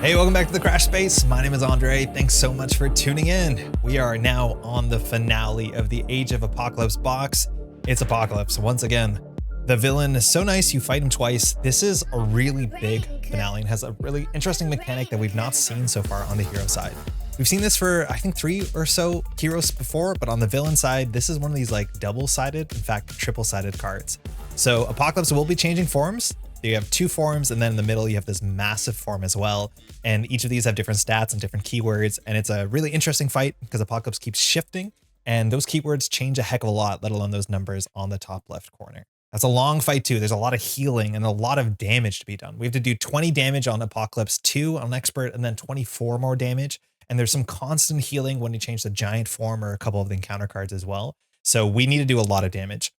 Hey, welcome back to the Crash Space. My name is Andre. Thanks so much for tuning in. We are now on the finale of the Age of Apocalypse box. It's Apocalypse once again. The villain is so nice you fight him twice. This is a really big finale and has a really interesting mechanic that we've not seen so far on the hero side. We've seen this for, I think, 3 or so heroes before, but on the villain side, this is one of these like double-sided, in fact, triple-sided cards. So Apocalypse will be changing forms. You have 2 forms, and then in the middle you have this massive form as well. And each of these have different stats and different keywords, and it's a really interesting fight because Apocalypse keeps shifting, and those keywords change a heck of a lot, let alone those numbers on the top left corner. That's a long fight too. There's a lot of healing and a lot of damage to be done. We have to do 20 damage on Apocalypse 2 on Expert, and then 24 more damage. And there's some constant healing when you change the giant form or a couple of the encounter cards as well. So we need to do a lot of damage.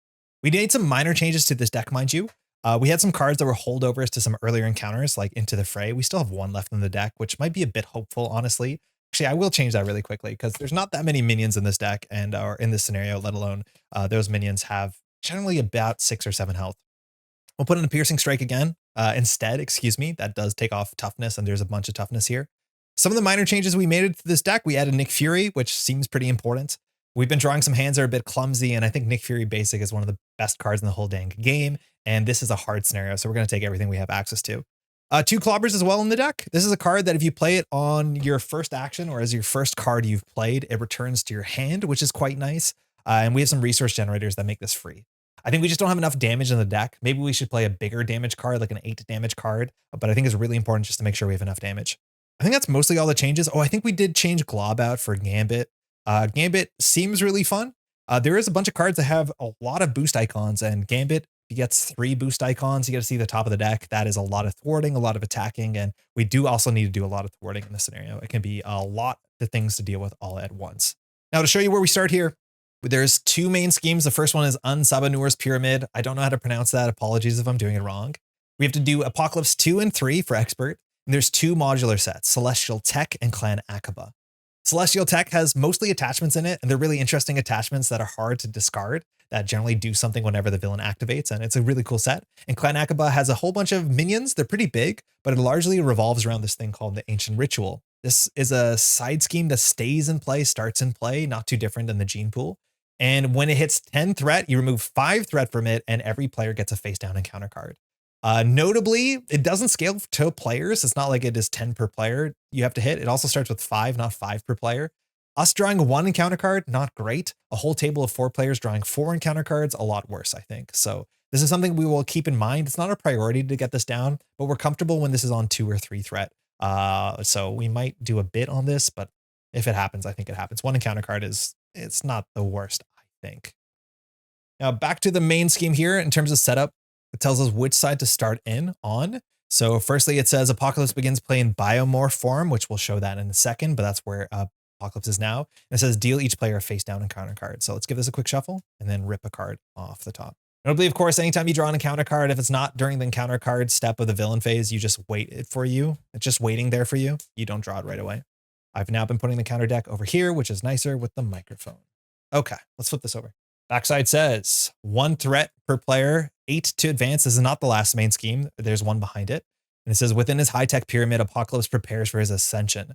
We made some minor changes to this deck, mind you. We had some cards that were holdovers to some earlier encounters, like Into the Fray. We still have 1 left in the deck, which might be a bit hopeful, honestly. Actually, I will change that really quickly because there's not that many minions in this deck and or in this scenario, let alone those minions have generally about 6 or 7 health. We'll put in a Piercing Strike again instead, excuse me. That does take off toughness, and there's a bunch of toughness here. Some of the minor changes we made to this deck, we added Nick Fury, which seems pretty important. We've been drawing some hands that are a bit clumsy, and I think Nick Fury Basic is one of the best cards in the whole dang game, and this is a hard scenario, so we're going to take everything we have access to. 2 Clobbers as well in the deck. This is a card that if you play it on your first action or as your first card you've played, it returns to your hand, which is quite nice, and we have some resource generators that make this free. I think we just don't have enough damage in the deck. Maybe we should play a bigger damage card, like an 8 damage card, but I think it's really important just to make sure we have enough damage. I think that's mostly all the changes. Oh, I think we did change Glob out for Gambit. Gambit seems really fun. There is a bunch of cards that have a lot of boost icons, and Gambit gets 3 boost icons. You get to see the top of the deck. That is a lot of thwarting, a lot of attacking, and we do also need to do a lot of thwarting in this scenario. It can be a lot of things to deal with all at once. Now, to show you where we start here, there's 2 main schemes. The first one is Sabah Nur's Pyramid. I don't know how to pronounce that. Apologies if I'm doing it wrong. We have to do Apocalypse 2 and 3 for Expert. And there's 2 modular sets, Celestial Tech and Clan Aqaba. Celestial Tech has mostly attachments in it, and they're really interesting attachments that are hard to discard, that generally do something whenever the villain activates, and it's a really cool set. And Clan Aqaba has a whole bunch of minions. They're pretty big, but it largely revolves around this thing called the Ancient Ritual. This is a side scheme that stays in play, starts in play, not too different than the Gene Pool. And when it hits 10 threat, you remove 5 threat from it, and every player gets a face-down encounter card. Notably, it doesn't scale to players. It's not like it is 10 per player you have to hit. It also starts with 5, not 5 per player. Us drawing 1 encounter card, not great. A whole table of 4 players drawing 4 encounter cards, a lot worse, I think. So this is something we will keep in mind. It's not a priority to get this down, but we're comfortable when this is on 2 or 3 threat. So we might do a bit on this, but if it happens, I think it happens. 1 encounter card it's not the worst, I think. Now back to the main scheme here in terms of setup. It tells us which side to start in on. So firstly, it says Apocalypse begins playing Biomorph form, which we'll show that in a second, but that's where Apocalypse is now. And it says deal each player a face down encounter card. So let's give this a quick shuffle and then rip a card off the top. Notably, of course, anytime you draw an encounter card, if it's not during the encounter card step of the villain phase, you just wait it for you. It's just waiting there for you. You don't draw it right away. I've now been putting the counter deck over here, which is nicer with the microphone. Okay, let's flip this over. Backside says 1 threat per player, 8 to advance. This is not the last main scheme. There's 1 behind it. And it says within his high-tech pyramid, Apocalypse prepares for his ascension.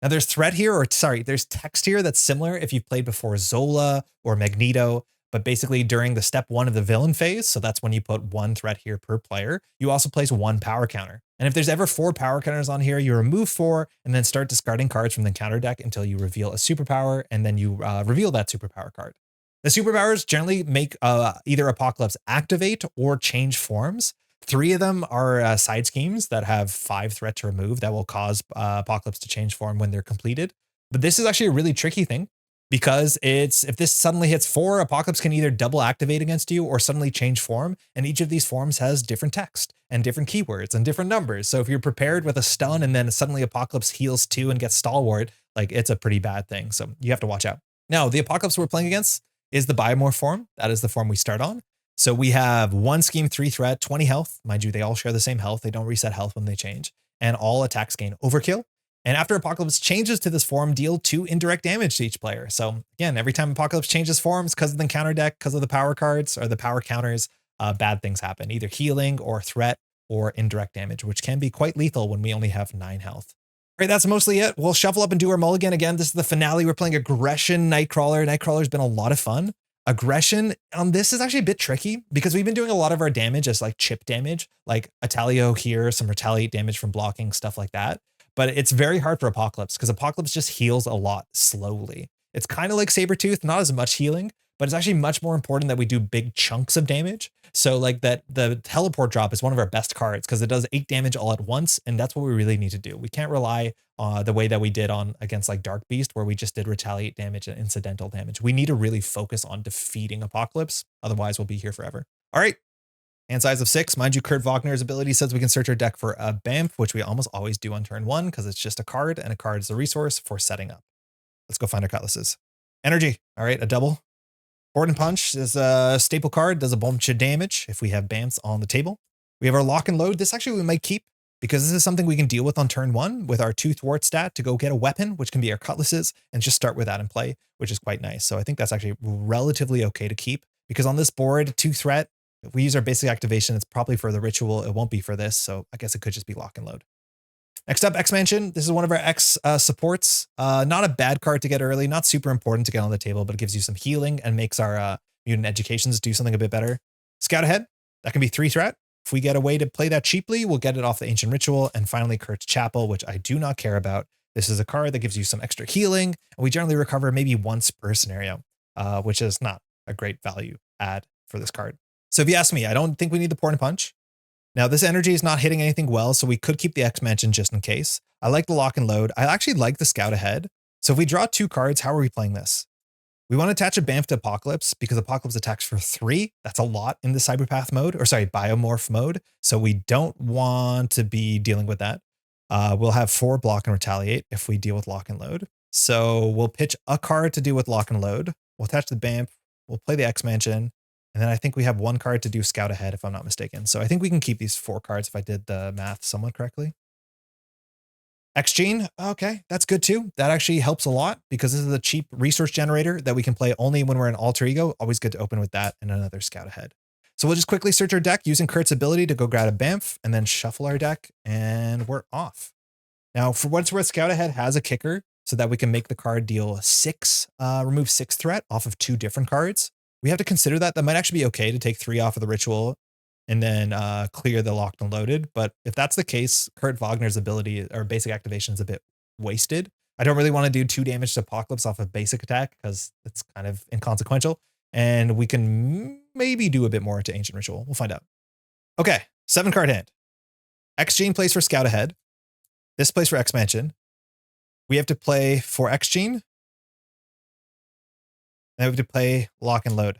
Now there's there's text here that's similar if you've played before Zola or Magneto, but basically during the step 1 of the villain phase, so that's when you put 1 threat here per player, you also place 1 power counter. And if there's ever 4 power counters on here, you remove 4 and then start discarding cards from the counter deck until you reveal a superpower, and then you reveal that superpower card. The superpowers generally make either Apocalypse activate or change forms. 3 of them are side schemes that have 5 threat to remove that will cause Apocalypse to change form when they're completed. But this is actually a really tricky thing because if this suddenly hits 4, Apocalypse can either double activate against you or suddenly change form. And each of these forms has different text and different keywords and different numbers. So if you're prepared with a stun and then suddenly Apocalypse heals 2 and gets stalwart, like it's a pretty bad thing. So you have to watch out. Now, the Apocalypse we're playing against is the Biomorph form. That is the form we start on. So we have 1 scheme, 3 threat, 20 health. Mind you, they all share the same health. They don't reset health when they change. And all attacks gain overkill. And after Apocalypse changes to this form, deal 2 indirect damage to each player. So again, every time Apocalypse changes forms, because of the counter deck, because of the power cards or the power counters, bad things happen. Either healing or threat or indirect damage, which can be quite lethal when we only have 9 health. All right, that's mostly it. We'll shuffle up and do our mulligan again. This is the finale. We're playing Aggression Nightcrawler. Nightcrawler's been a lot of fun. Aggression on this is actually a bit tricky because we've been doing a lot of our damage as like chip damage, like Italio here, some retaliate damage from blocking, stuff like that. But it's very hard for Apocalypse because Apocalypse just heals a lot slowly. It's kind of like Sabretooth, not as much healing, but it's actually much more important that we do big chunks of damage. So like that the teleport drop is one of our best cards because it does 8 damage all at once. And that's what we really need to do. We can't rely on the way that we did on against like Dark Beast, where we just did retaliate damage and incidental damage. We need to really focus on defeating Apocalypse. Otherwise we'll be here forever. All right. Hand size of 6. Mind you, Kurt Wagner's ability says we can search our deck for a BAMF, which we almost always do on turn 1 because it's just a card, and a card is a resource for setting up. Let's go find our cutlasses. Energy. All right, a double. Board and Punch is a staple card, does a bunch of damage if we have BAMFs on the table. We have our Lock and Load. This actually we might keep because this is something we can deal with on turn 1 with our 2 thwart stat to go get a weapon, which can be our cutlasses, and just start with that in play, which is quite nice. So I think that's actually relatively okay to keep because on this board, 2 threat, if we use our basic activation, it's probably for the ritual. It won't be for this. So I guess it could just be Lock and Load. Next up, X-Mansion. This is one of our X supports. Not a bad card to get early, not super important to get on the table, but it gives you some healing and makes our mutant educations do something a bit better. Scout Ahead. That can be 3 threat. If we get a way to play that cheaply, we'll get it off the Ancient Ritual. And finally, Kurt's Chapel, which I do not care about. This is a card that gives you some extra healing, and we generally recover maybe once per scenario, which is not a great value add for this card. So if you ask me, I don't think we need the Board and Punch. Now, this energy is not hitting anything well, so we could keep the X-Mansion just in case. I like the Lock and Load. I actually like the Scout Ahead. So if we draw 2 cards, how are we playing this? We want to attach a BAMF to Apocalypse because Apocalypse attacks for 3. That's a lot in the Cyberpath mode, or sorry, Biomorph mode. So we don't want to be dealing with that. We'll have 4 Block and Retaliate if we deal with Lock and Load. So we'll pitch a card to deal with Lock and Load. We'll attach the BAMF. We'll play the X-Mansion. And then I think we have 1 card to do Scout Ahead, if I'm not mistaken. So I think we can keep these 4 cards if I did the math somewhat correctly. X-Gene, okay, that's good too. That actually helps a lot because this is a cheap resource generator that we can play only when we're in Alter Ego. Always good to open with that and another Scout Ahead. So we'll just quickly search our deck using Kurt's ability to go grab a BAMF and then shuffle our deck, and we're off. Now, for what it's worth, Scout Ahead has a kicker so that we can make the card deal 6, remove 6 threat off of 2 different cards. We have to consider that. That might actually be okay to take 3 off of the ritual and then clear the locked and loaded. But if that's the case, Kurt Wagner's ability or basic activation is a bit wasted. I don't really want to do 2 damage to Apocalypse off of basic attack because it's kind of inconsequential. And we can maybe do a bit more to Ancient Ritual. We'll find out. Okay, 7 card hand. X-Gene plays for Scout Ahead. This plays for X-Mansion. We have to play for X-Gene. Then we have to play Lock and Load.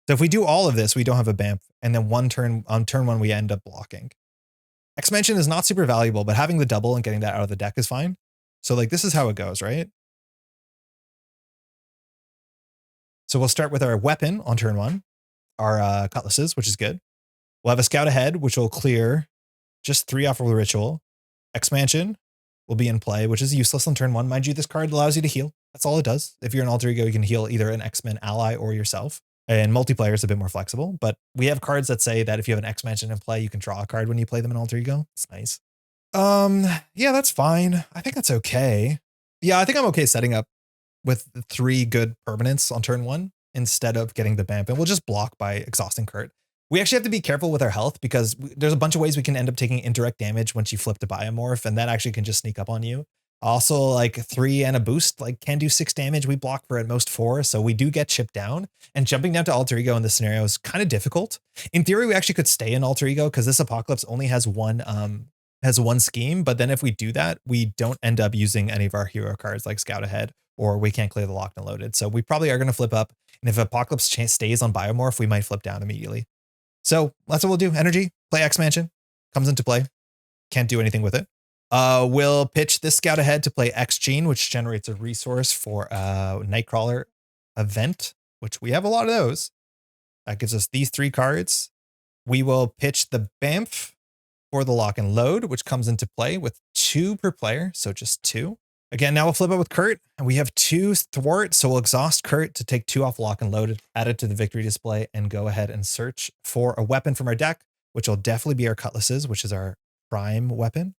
So if we do all of this, we don't have a BAMF, and then on turn 1, we end up blocking. X-Mansion is not super valuable, but having the double and getting that out of the deck is fine. So like this is how it goes, right? So we'll start with our weapon on turn 1, our cutlasses, which is good. We'll have a Scout Ahead, which will clear just 3 off of the ritual. X-Mansion will be in play, which is useless on turn 1. Mind you, this card allows you to heal. That's all it does. If you're an Alter Ego, you can heal either an X-Men ally or yourself. And multiplayer is a bit more flexible, but we have cards that say that if you have an X-Mansion in play, you can draw a card when you play them in Alter Ego. It's nice. Yeah, that's fine. I think that's okay. Yeah, I think I'm okay setting up with 3 good permanents on turn 1 instead of getting the BAMF, and we'll just block by exhausting Kurt. We actually have to be careful with our health because there's a bunch of ways we can end up taking indirect damage once you flip to Biomorph, and that actually can just sneak up on you. Also, like 3 and a boost, like can do 6 damage. We block for at most 4, so we do get chipped down. And jumping down to Alter Ego in this scenario is kind of difficult. In theory, we actually could stay in Alter Ego because this Apocalypse only has one scheme. But then if we do that, we don't end up using any of our hero cards like Scout Ahead, or we can't clear the locked and loaded. So we probably are going to flip up. And if Apocalypse stays on Biomorph, we might flip down immediately. So that's what we'll do. Energy, play X-Mansion, comes into play. Can't do anything with it. We'll pitch this Scout Ahead to play X-Gene, which generates a resource for a Nightcrawler event, which we have a lot of those. That gives us these 3 cards. We will pitch the BAMF for the Lock and Load, which comes into play with 2 per player, so just 2. Again, now we'll flip it with Kurt, and we have 2 thwart, so we'll exhaust Kurt to take 2 off Lock and Load, add it to the victory display, and go ahead and search for a weapon from our deck, which will definitely be our cutlasses, which is our prime weapon.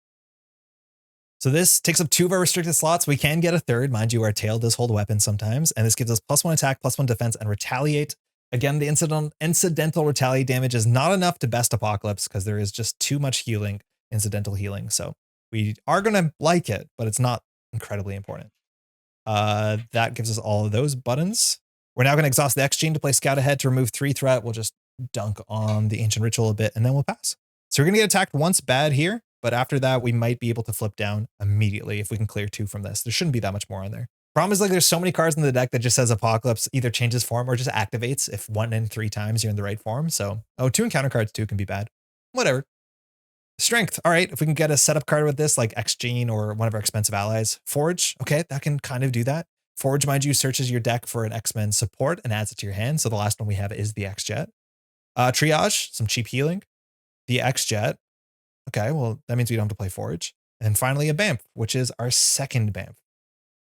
So this takes up 2 of our restricted slots. We can get a third. Mind you, our tail does hold weapons sometimes. And this gives us +1 attack, +1 defense, and retaliate. Again, the incidental retaliate damage is not enough to best Apocalypse because there is just too much healing, incidental healing. So we are going to like it, but it's not incredibly important. That gives us all of those buttons. We're now going to exhaust the X gene to play Scout Ahead to remove 3 threat. We'll just dunk on the Ancient Ritual a bit, and then we'll pass. So we're going to get attacked once bad here, but after that, we might be able to flip down immediately if we can clear 2 from this. There shouldn't be that much more on there. Problem is, like, there's so many cards in the deck that just says Apocalypse either changes form or just activates if 1 in 3 times you're in the right form. So, 2 encounter cards too can be bad. Whatever. Strength. All right, if we can get a setup card with this, like X Gene or one of our expensive allies. Forge. Okay, that can kind of do that. Forge, mind you, searches your deck for an X-Men support and adds it to your hand. So the last one we have is the X-Jet. Triage, some cheap healing. The X-Jet. Okay, well, that means we don't have to play Forge. And finally, a Bamf, which is our second Bamf.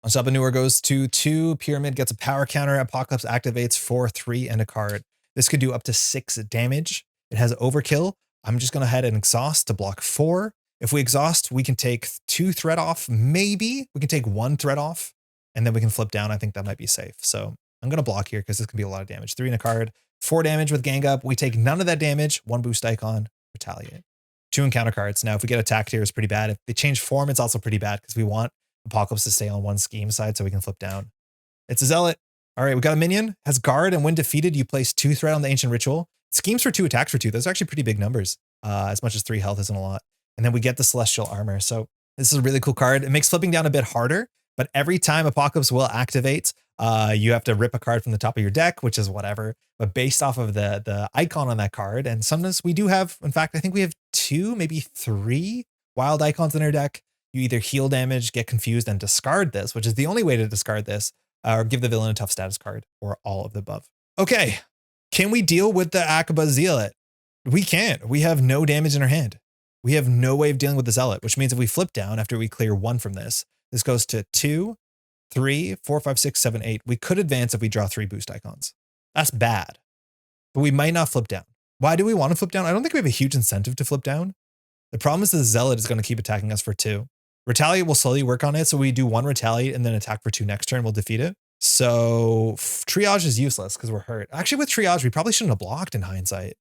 Sabah Nur goes to 2. Pyramid gets a power counter. Apocalypse activates for 3 and a card. This could do up to 6 damage. It has overkill. I'm just going to head and exhaust to block 4. If we exhaust, we can take 2 threat off. Maybe we can take 1 threat off, and then we can flip down. I think that might be safe. So I'm going to block here because this can be a lot of damage. 3 and a card, 4 damage with gang up. We take none of that damage. 1 boost icon, retaliate. 2 encounter cards. Now, if we get attacked here, it's pretty bad. If they change form, it's also pretty bad because we want Apocalypse to stay on 1 scheme side so we can flip down. It's a Zealot. All right, we got a minion. Has guard, and when defeated, you place 2 threat on the Ancient Ritual. Schemes for 2, attacks for 2. Those are actually pretty big numbers. As much as 3 health isn't a lot. And then we get the Celestial Armor. So this is a really cool card. It makes flipping down a bit harder, but every time Apocalypse will activate, you have to rip a card from the top of your deck, which is whatever, but based off of the icon on that card. And sometimes we do have, in fact, I think we have 2, maybe 3 wild icons in our deck. You either heal damage, get confused, and discard this, which is the only way to discard this, or give the villain a tough status card, or all of the above. Okay, can we deal with the Akaba Zealot? We can't. We have no damage in our hand. We have no way of dealing with the Zealot, which means if we flip down after we clear 1 from this goes to 2, 3, 4, 5, 6, 7, 8. We could advance if we draw 3 boost icons. That's bad. But we might not flip down. Why do we want to flip down? I don't think we have a huge incentive to flip down. The problem is the Zealot is going to keep attacking us for 2. Retaliate will slowly work on it. So we do 1 retaliate and then attack for 2 next turn. We'll defeat it. So triage is useless because we're hurt. Actually, with triage, we probably shouldn't have blocked in hindsight.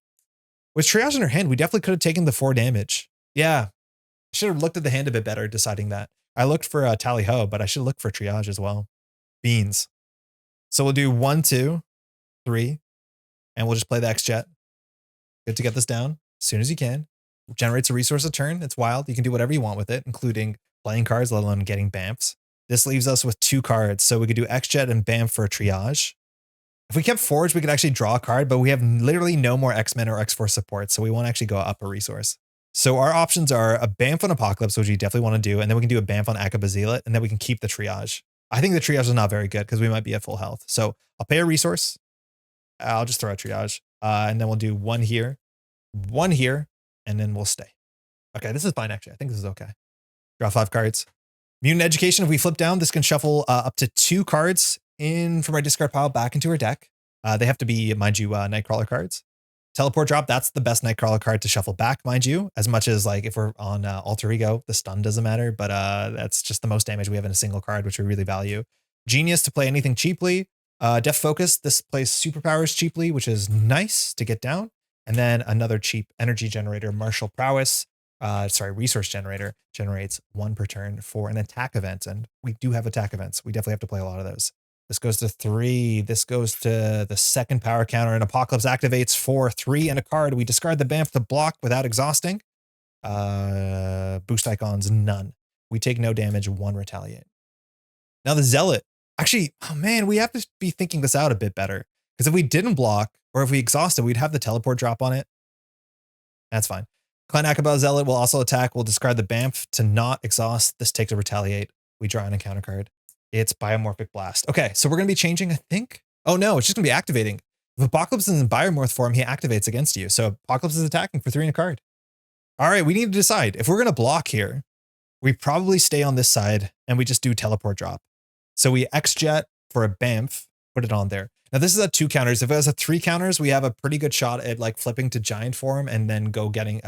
With triage in her hand, we definitely could have taken the 4 damage. Yeah. I should have looked at the hand a bit better deciding that. I looked for Tally Ho, but I should look for triage as well. Beans. So we'll do 1, 2, 3, and we'll just play the X-Jet. Good to get this down as soon as you can. Generates a resource a turn. It's wild. You can do whatever you want with it, including playing cards, let alone getting Bamfs. This leaves us with 2 cards. So we could do X-Jet and Bamf for a triage. If we kept Forge, we could actually draw a card, but we have literally no more X-Men or X-Force support, so we won't actually go up a resource. So our options are a Bamf on Apocalypse, which we definitely want to do, and then we can do a Bamf on Akaba Zealot, and then we can keep the triage. I think the triage is not very good because we might be at full health. So I'll pay a resource. I'll just throw a triage, and then we'll do 1 here, 1 here, and then we'll stay. Okay, this is fine, actually. I think this is okay. Draw 5 cards. Mutant Education, if we flip down, this can shuffle up to 2 cards in from our discard pile back into our deck. They have to be, mind you, Nightcrawler cards. Teleport Drop, that's the best Nightcrawler card to shuffle back, mind you, as much as like if we're on Alter Ego, the stun doesn't matter, but that's just the most damage we have in a single card, which we really value. Genius to play anything cheaply. Def Focus, this plays superpowers cheaply, which is nice to get down. And then another cheap energy generator, Martial Prowess, resource generator, generates 1 per turn for an attack event. And we do have attack events. We definitely have to play a lot of those. This goes to 3. This goes to the second power counter, and Apocalypse activates for 3 and a card. We discard the Bamf to block without exhausting. Boost icons, none. We take no damage, 1 retaliate. Now the Zealot. Actually, oh man, we have to be thinking this out a bit better. Because if we didn't block, or if we exhausted, we'd have the teleport drop on it. That's fine. Clan Akaba Zealot will also attack. We'll discard the Bamf to not exhaust. This takes a retaliate. We draw an encounter card. It's Biomorphic Blast. Okay, so we're going to be changing, I think. Oh no, it's just going to be activating. If Apocalypse is in Biomorph form, he activates against you. So Apocalypse is attacking for 3 and a card. All right, we need to decide. If we're going to block here, we probably stay on this side and we just do teleport drop. So we X-Jet for a Bamf, put it on there. Now this is at 2 counters. If it has a 3 counters, we have a pretty good shot at like flipping to giant form and then go getting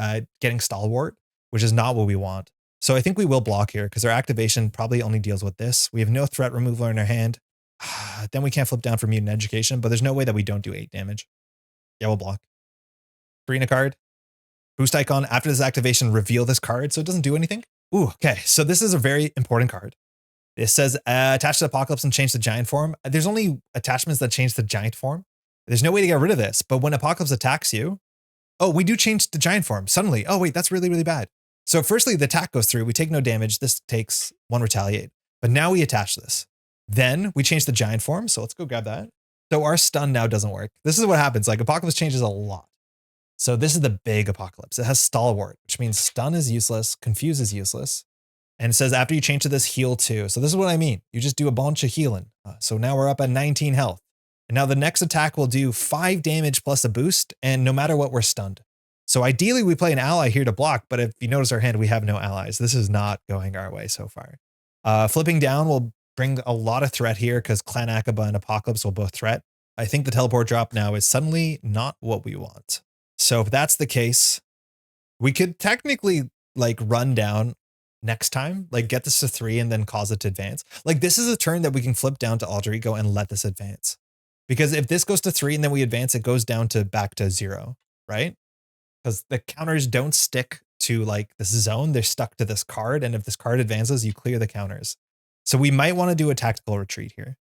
Stalwart, which is not what we want. So I think we will block here because our activation probably only deals with this. We have no threat removal in our hand. Then we can't flip down for mutant education, but there's no way that we don't do 8 damage. Yeah, we'll block. 3 in a card. Boost icon. After this activation, reveal this card so it doesn't do anything. Ooh, okay. So this is a very important card. It says attach to Apocalypse and change the giant form. There's only attachments that change the giant form. There's no way to get rid of this, but when Apocalypse attacks you, oh, we do change the giant form suddenly. Oh, wait, that's really, really bad. So firstly, the attack goes through. We take no damage. This takes 1 retaliate, but now we attach this. Then we change the giant form. So let's go grab that. So our stun now doesn't work. This is what happens. Like Apocalypse changes a lot. So this is the big Apocalypse. It has Stalwart, which means stun is useless, confuse is useless. And it says after you change to this, heal 2. So this is what I mean. You just do a bunch of healing. So now we're up at 19 health. And now the next attack will do 5 damage plus a boost. And no matter what, we're stunned. So ideally we play an ally here to block. But if you notice our hand, we have no allies. This is not going our way so far. Flipping down will bring a lot of threat here because Clan Akaba and Apocalypse will both threat. I think the teleport drop now is suddenly not what we want. So if that's the case, we could technically like run down next time, like get this to 3 and then cause it to advance. Like this is a turn that we can flip down to Alter Ego and let this advance. Because if this goes to 3 and then we advance, it goes down to back to 0, right? Because the counters don't stick to like this zone. They're stuck to this card. And if this card advances, you clear the counters. So we might want to do a tactical retreat here.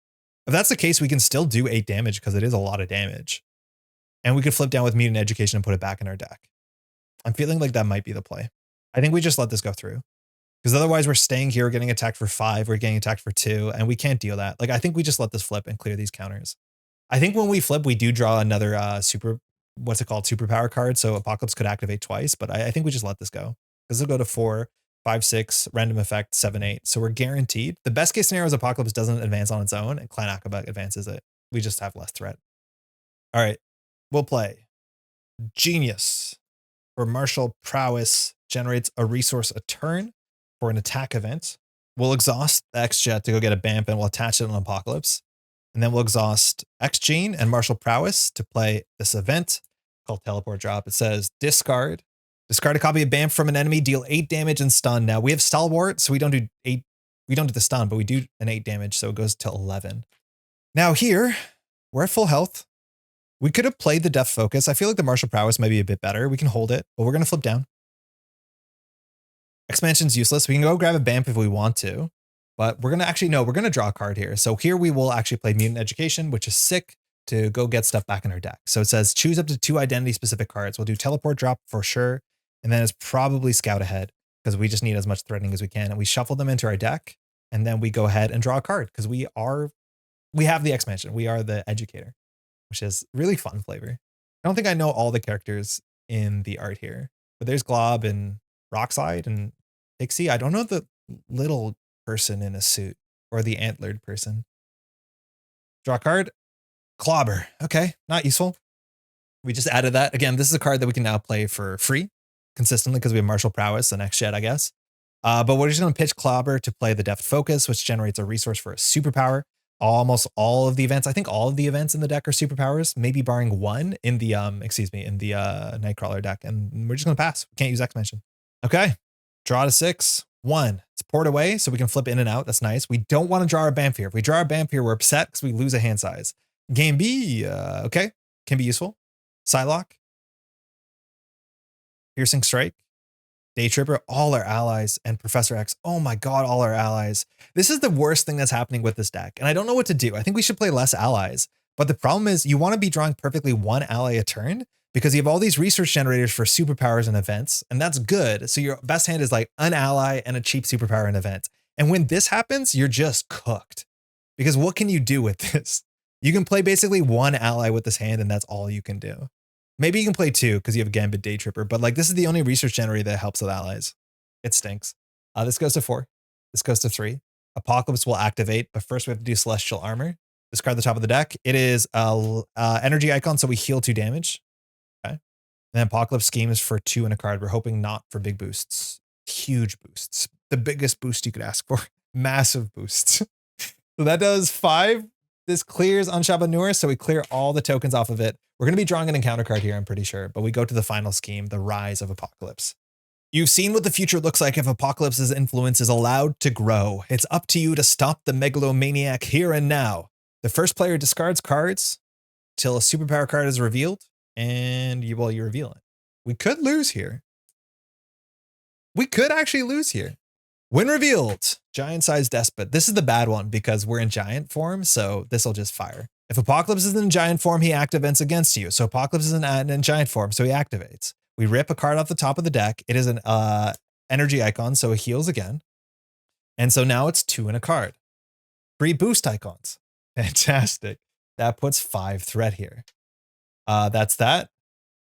If that's the case, we can still do 8 damage because it is a lot of damage. And we could flip down with mutant education and put it back in our deck. I'm feeling like that might be the play. I think we just let this go through. Because otherwise we're staying here, getting attacked for 5, we're getting attacked for 2, and we can't deal that. Like I think we just let this flip and clear these counters. I think when we flip, we do draw another superpower card. So Apocalypse could activate twice, but I think we just let this go. Because it'll go to 4, 5, 6, random effect, 7, 8. So we're guaranteed. The best case scenario is Apocalypse doesn't advance on its own and Clan Akaba advances it. We just have less threat. All right, we'll play Genius for martial prowess generates a resource a turn for an attack event. We'll exhaust the X-Jet to go get a BAMP and we'll attach it on Apocalypse. And then we'll exhaust X-Gene and martial prowess to play this event called Teleport Drop. It says discard a copy of BAMP from an enemy, deal 8 damage and stun. Now we have Stalwart, so we don't do 8. We don't do the stun, but we do an 8 damage, so it goes to 11. Now here, we're at full health. We could have played the Death Focus. I feel like the martial prowess might be a bit better. We can hold it, but we're going to flip down. Expansion's useless. We can go grab a BAMP if we want to, but we're going to actually, no, we're going to draw a card here. So here we will actually play Mutant Education, which is sick to go get stuff back in our deck. So it says choose up to 2 identity specific cards. We'll do Teleport Drop for sure. And then it's probably Scout Ahead because we just need as much threatening as we can. And we shuffle them into our deck and then we go ahead and draw a card because we have the expansion. We are the educator, which is really fun flavor. I don't think I know all the characters in the art here, but there's Glob and Rockslide and Pixie. I don't know the little person in a suit or the antlered person. Draw a card. Clobber. Okay, not useful. We just added that. Again, this is a card that we can now play for free consistently because we have martial prowess and X-Jet, I guess. But we're just going to pitch Clobber to play the Depth Focus, which generates a resource for a superpower. Almost all of the events, I think all of the events in the deck are superpowers, maybe barring one in the Nightcrawler deck. And we're just going to pass. We can't use X-Mention. Okay. Draw to 6. 1. It's poured away so we can flip in and out. That's nice. We don't want to draw our BAMP here. If we draw our BAMP here, we're upset because we lose a hand size. Game B, okay. Can be useful. Psylocke. Piercing Strike. Day Tripper, all our allies, and Professor X. Oh my god, all our allies. This is the worst thing that's happening with this deck, and I don't know what to do. I think we should play less allies, but the problem is you want to be drawing perfectly 1 ally a turn because you have all these research generators for superpowers and events, and that's good. So your best hand is like an ally and a cheap superpower and event. And when this happens, you're just cooked. Because what can you do with this? You can play basically 1 ally with this hand, and that's all you can do. Maybe you can play 2 because you have Gambit Day Tripper, but like this is the only research generator that helps with allies. It stinks. This goes to 4. This goes to 3. Apocalypse will activate, but first we have to do Celestial Armor. Discard the top of the deck. It is energy icon, so we heal 2 damage. Okay. And then Apocalypse schemes for 2 in a card. We're hoping not for big boosts. Huge boosts. The biggest boost you could ask for. Massive boosts. So that does 5. This clears on Sabah Nur, so we clear all the tokens off of it. We're going to be drawing an encounter card here, I'm pretty sure, but we go to the final scheme, the Rise of Apocalypse. You've seen what the future looks like if Apocalypse's influence is allowed to grow. It's up to you to stop the megalomaniac here and now. The first player discards cards till a superpower card is revealed, and you reveal it. We could lose here. We could actually lose here. When revealed, giant-sized despot. This is the bad one because we're in giant form, so this will just fire. If Apocalypse is in giant form, he activates against you. So Apocalypse is in giant form, so he activates. We rip a card off the top of the deck. It is an energy icon, so it heals again. And so now it's 2 in a card. 3 boost icons. Fantastic. That puts 5 threat here. That's that.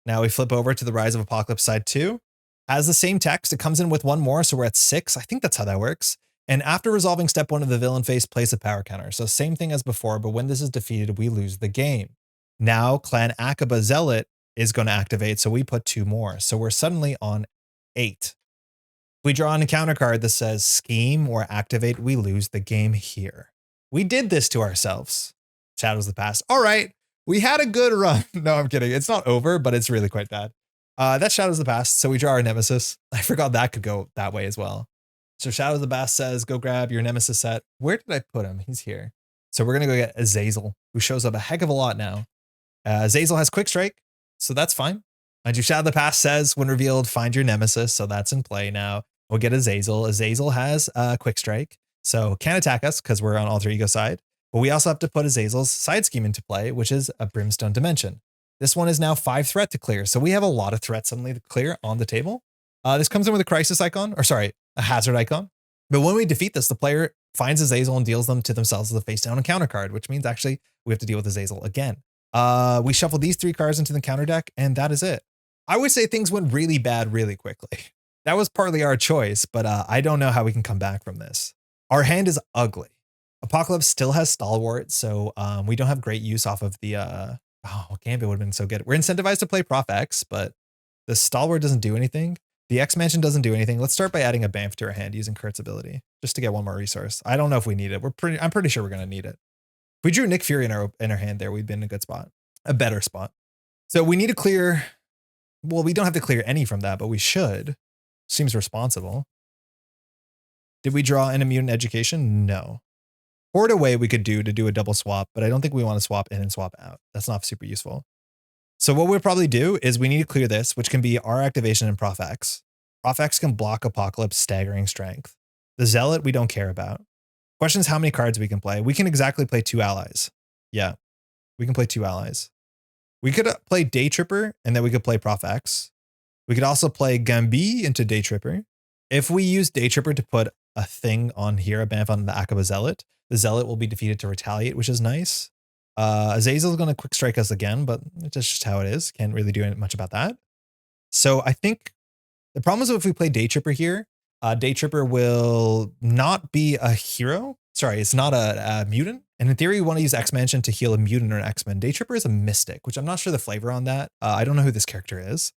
Now we flip over to the Rise of Apocalypse side 2. Has the same text. It comes in with 1 more, so we're at 6. I think that's how that works. And after resolving step 1 of the villain phase, place a power counter. So same thing as before, but when this is defeated, we lose the game. Now Clan Akaba Zealot is going to activate, so we put 2 more. So we're suddenly on 8. We draw an encounter card that says scheme or activate, we lose the game here. We did this to ourselves. Shadows of the past. All right, we had a good run. No, I'm kidding. It's not over, but it's really quite bad. That's Shadows of the Past, so we draw our nemesis. I forgot that could go that way as well. So Shadows of the Past says, go grab your nemesis set. Where did I put him? He's here. So we're going to go get Azazel, who shows up a heck of a lot now. Azazel has Quick Strike, so that's fine. And Shadow of the Past says, when revealed, find your nemesis, so that's in play now. We'll get Azazel. Azazel has Quick Strike, so can't attack us because we're on Alter Ego side. But we also have to put Azazel's side scheme into play, which is a Brimstone Dimension. This one is now 5 threat to clear, so we have a lot of threats suddenly to clear on the table. This comes in with a crisis icon, or sorry, a hazard icon. But when we defeat this, the player finds Azazel and deals them to themselves as a face down encounter card, which means actually we have to deal with Azazel again. We shuffle these 3 cards into the counter deck, and that is it. I would say things went really bad really quickly. That was partly our choice, but I don't know how we can come back from this. Our hand is ugly. Apocalypse still has Stalwart, so we don't have great use off of the... oh, Gambit would have been so good. We're incentivized to play Prof X, but the Stalwart doesn't do anything. The X-Mansion doesn't do anything. Let's start by adding a Bamf to our hand using Kurt's ability, just to get 1 more resource. I don't know if we need it. I'm pretty sure we're going to need it. If we drew Nick Fury in our hand there, we'd been in a good spot. A better spot. So we need to clear... Well, we don't have to clear any from that, but we should. Seems responsible. Did we draw in a Mutant Education? No. Port away we could do to do a double swap, but I don't think we want to swap in and swap out. That's not super useful. So what we'll probably do is we need to clear this, which can be our activation in Prof X. Prof X can block Apocalypse staggering strength. The Zealot we don't care about. Question is how many cards we can play. We can exactly play 2 allies. Yeah, we can play 2 allies. We could play Day Tripper and then we could play Prof X. We could also play Gambi into Day Tripper. If we use Day Tripper to put a thing on here, a Bamf on the Akaba Zealot, the Zealot will be defeated to retaliate, which is nice. Azazel is going to quick strike us again, but it's just how it is. Can't really do much about that. So I think the problem is if we play Day Tripper here, Day Tripper will not be a hero. Sorry, it's not a mutant. And in theory, you want to use X-Mansion to heal a mutant or an X-Men. Day Tripper is a mystic, which I'm not sure the flavor on that. I don't know who this character is.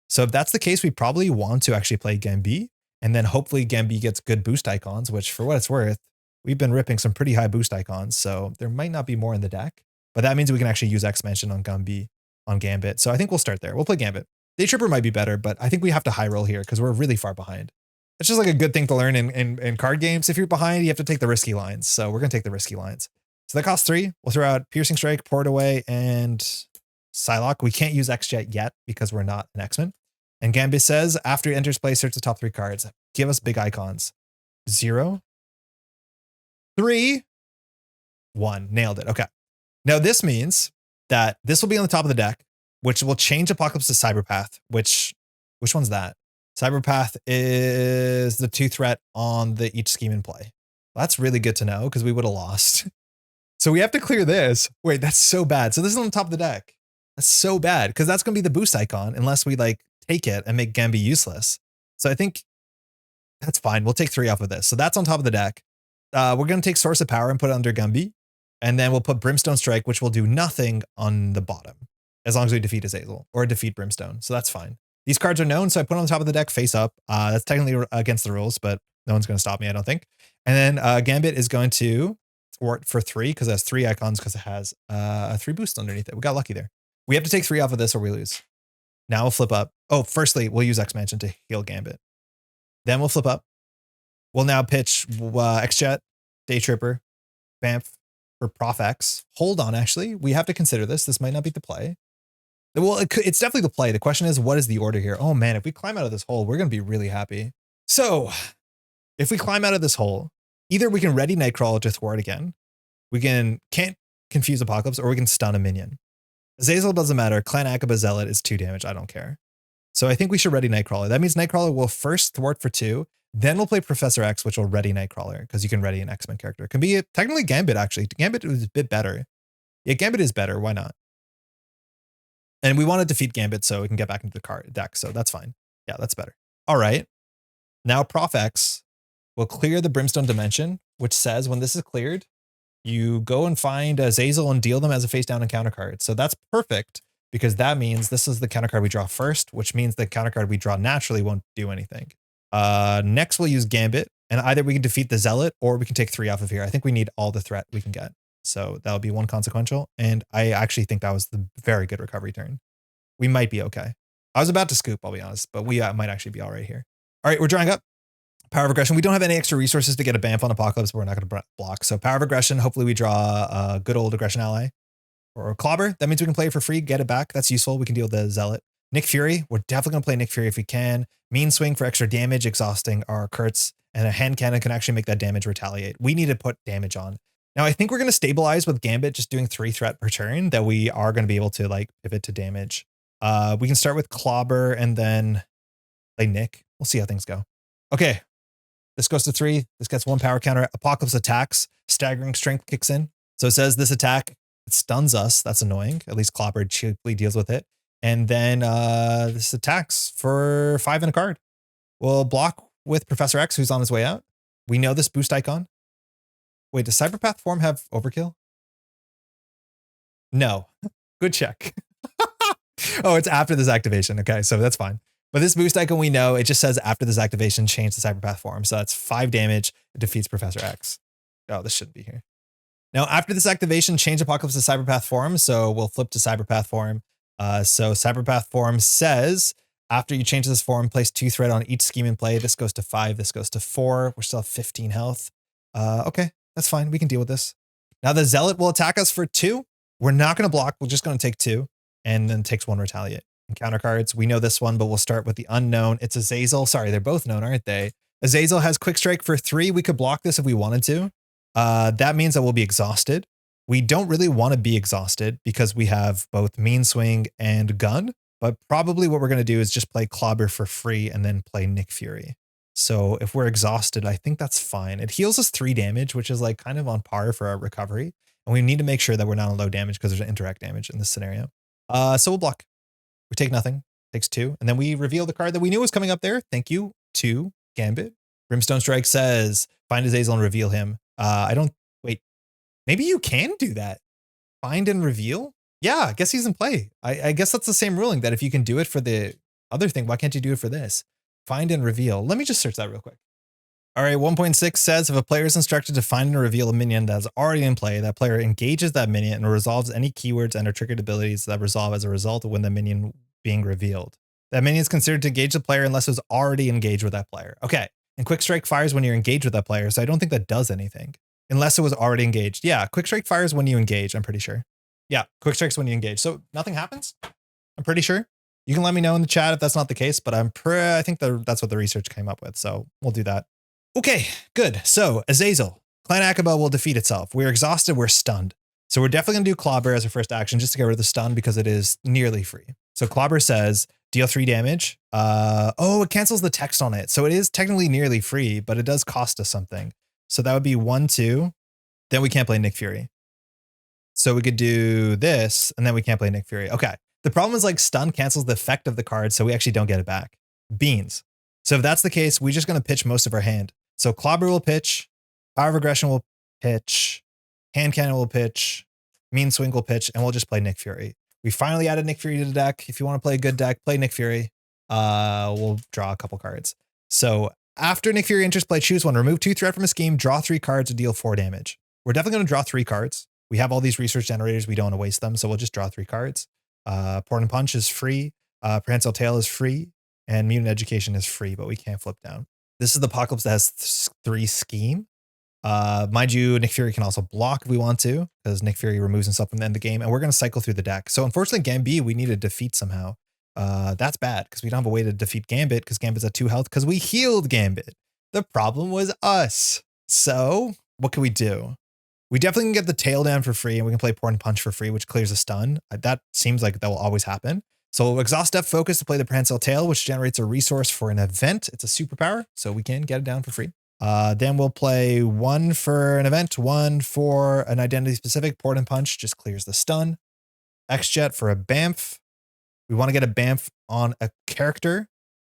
So if that's the case, we probably want to actually play Gambi. And then hopefully Gambi gets good boost icons, which for what it's worth, we've been ripping some pretty high boost icons, so there might not be more in the deck. But that means we can actually use X-Mansion on Gambi, on Gambit. So I think we'll start there. We'll play Gambit. Day Tripper might be better, but I think we have to high roll here because we're really far behind. It's just like a good thing to learn in card games. If you're behind, you have to take the risky lines. So we're going to take the risky lines. So that costs 3. We'll throw out Piercing Strike, Port Away, and Psylocke. We can't use X-Jet yet because we're not an X-Men. And Gambit says, after it enters play, search the top 3 cards. Give us big icons. 0, 3, 1. Nailed it. Okay. Now this means that this will be on the top of the deck, which will change Apocalypse to Cyberpath, which one's that? Cyberpath is the 2 threat on the each scheme in play. That's really good to know because we would have lost. So we have to clear this. Wait, that's so bad. So this is on the top of the deck. That's so bad because that's going to be the boost icon unless we like take it and make Gambi useless. So I think that's fine. We'll take 3 off of this. So that's on top of the deck. We're going to take Source of Power and put it under Gambi. And then we'll put Brimstone Strike, which will do nothing on the bottom as long as we defeat Azazel or defeat Brimstone. So that's fine. These cards are known, so I put them on the top of the deck face up. That's technically against the rules, but no one's going to stop me, I don't think. And then Gambit is going to thwart for 3 because it has 3 icons because it has a 3 boost underneath it. We got lucky there. We have to take 3 off of this or we lose. Now we'll flip up. Oh, firstly, we'll use X-Mansion to heal Gambit. Then we'll flip up. We'll now pitch X-Jet, Day Tripper, Bamf for Prof X. Hold on, actually. We have to consider this. This might not be the play. Well, it's definitely the play. The question is, what is the order here? Oh man, if we climb out of this hole, we're going to be really happy. So if we climb out of this hole, either we can ready Nightcrawler to thwart again. We can't confuse Apocalypse, or we can stun a minion. Azazel doesn't matter. Clan Akaba Zealot is 2 damage. I don't care. So I think we should ready Nightcrawler. That means Nightcrawler will first thwart for 2. Then we'll play Professor X, which will ready Nightcrawler, because you can ready an X-Men character. It can be technically Gambit, actually. Gambit is a bit better. Yeah, Gambit is better. Why not? And we want to defeat Gambit so we can get back into the card deck. So that's fine. Yeah, that's better. All right. Now Prof X will clear the Brimstone Dimension, which says when this is cleared, you go and find Azazel and deal them as a face down encounter card. So that's perfect, because that means this is the counter card we draw first, which means the counter card we draw naturally won't do anything. Next we'll use Gambit, and either we can defeat the Zealot or we can take 3 off of here. I think we need all the threat we can get. So that'll be 1 consequential. And I actually think that was the very good recovery turn. We might be okay. I was about to scoop, I'll be honest, but we might actually be all right here. All right, we're drawing up. Power of Aggression. We don't have any extra resources to get a Bamf on Apocalypse, but we're not going to block. So Power of Aggression, hopefully we draw a good old Aggression ally. Or Clobber. That means we can play it for free, get it back. That's useful. We can deal with the Zealot. Nick Fury. We're definitely going to play Nick Fury if we can. Mean Swing for extra damage, exhausting our Kurtz. And a hand cannon can actually make that damage retaliate. We need to put damage on. Now, I think we're going to stabilize with Gambit just doing 3 threat per turn, that we are going to be able to like pivot to damage. We can start with Clobber and then play Nick. We'll see how things go. Okay. This goes to 3. This gets 1 power counter. Apocalypse attacks. Staggering Strength kicks in. So it says this attack, it stuns us. That's annoying. At least Clobber cheaply deals with it. And then this attacks for 5 and a card. We'll block with Professor X, who's on his way out. We know this boost icon. Wait, does Cyberpath form have overkill? No. Good check. Oh, it's after this activation. Okay, so that's fine. But this boost icon, we know, it just says after this activation, change the Cyberpath form. So that's 5 damage. It defeats Professor X. Oh, this shouldn't be here. Now, after this activation, change Apocalypse to Cyberpath form. So we'll flip to Cyberpath form. So Cyberpath form says, after you change this form, place 2 threat on each scheme in play. This goes to 5. This goes to 4. We're still at 15 health. Okay, that's fine. We can deal with this. Now the Zealot will attack us for 2. We're not going to block. We're just going to take 2 and then takes 1 retaliate. And counter cards, we know this one, but we'll start with the unknown. It's Azazel. Sorry, they're both known, aren't they? Azazel has Quick Strike for 3. We could block this if we wanted to. That means that we'll be exhausted. We don't really want to be exhausted because we have both Mean Swing and Gun, but probably what we're going to do is just play Clobber for free and then play Nick Fury. So if we're exhausted, I think that's fine. It heals us 3 damage, which is like kind of on par for our recovery. And we need to make sure that we're not on low damage because there's an interact damage in this scenario. So we'll block. We take nothing, takes 2. And then we reveal the card that we knew was coming up there. Thank you to Gambit. Brimstone Strike says, find Azazel and reveal him. Wait, maybe you can do that. Find and reveal? Yeah, I guess he's in play. I guess that's the same ruling, that if you can do it for the other thing, why can't you do it for this? Find and reveal. Let me just search that real quick. All right, 1.6 says if a player is instructed to find and reveal a minion that is already in play, that player engages that minion and resolves any keywords and or triggered abilities that resolve as a result of when the minion being revealed. That minion is considered to engage the player unless it was already engaged with that player. Okay, and Quick Strike fires when you're engaged with that player, so I don't think that does anything. Unless it was already engaged. Yeah, Quick Strike fires when you engage, I'm pretty sure. Yeah, Quick Strike's when you engage. So nothing happens? I'm pretty sure. You can let me know in the chat if that's not the case, but I think that's what the research came up with, so we'll do that. Okay, good. So Azazel, Clan Akaba will defeat itself. We're exhausted, we're stunned. So we're definitely gonna do Clobber as our first action just to get rid of the stun because it is nearly free. So Clobber says, deal 3 damage. Oh, it cancels the text on it. So it is technically nearly free, but it does cost us something. So that would be 1, 2. Then we can't play Nick Fury. So we could do this and then we can't play Nick Fury. Okay. The problem is like stun cancels the effect of the card, so we actually don't get it back. Beans. So if that's the case, we're just going to pitch most of our hand. So Clobber will pitch, Power of Aggression will pitch, Hand Cannon will pitch, Mean Swing will pitch, and we'll just play Nick Fury. We finally added Nick Fury to the deck. If you want to play a good deck, play Nick Fury. We'll draw a couple cards. So after Nick Fury enters play, choose 1, remove 2 threat from a scheme, draw 3 cards to deal 4 damage. We're definitely going to draw 3 cards. We have all these research generators. We don't want to waste them. So we'll just draw 3 cards. Port and Punch is free. Prehensile Tail is free. And Mutant Education is free, but we can't flip down. This is the Apocalypse that has 3 scheme. Mind you, Nick Fury can also block if we want to, because Nick Fury removes himself from the end of the game, and we're going to cycle through the deck. So unfortunately, Gambit, we need to defeat somehow. That's bad, because we don't have a way to defeat Gambit, because Gambit's at 2 health, because we healed Gambit. The problem was us. So what can we do? We definitely can get the tail down for free, and we can play Porn Punch for free, which clears a stun. That seems like that will always happen. So we'll exhaust Depth Focus to play the Prehensile Tail, which generates a resource for an event. It's a superpower, so we can get it down for free. Then we'll play 1 for an event, 1 for an identity specific. Port and Punch just clears the stun. X-Jet for a Bamf. We want to get a Bamf on a character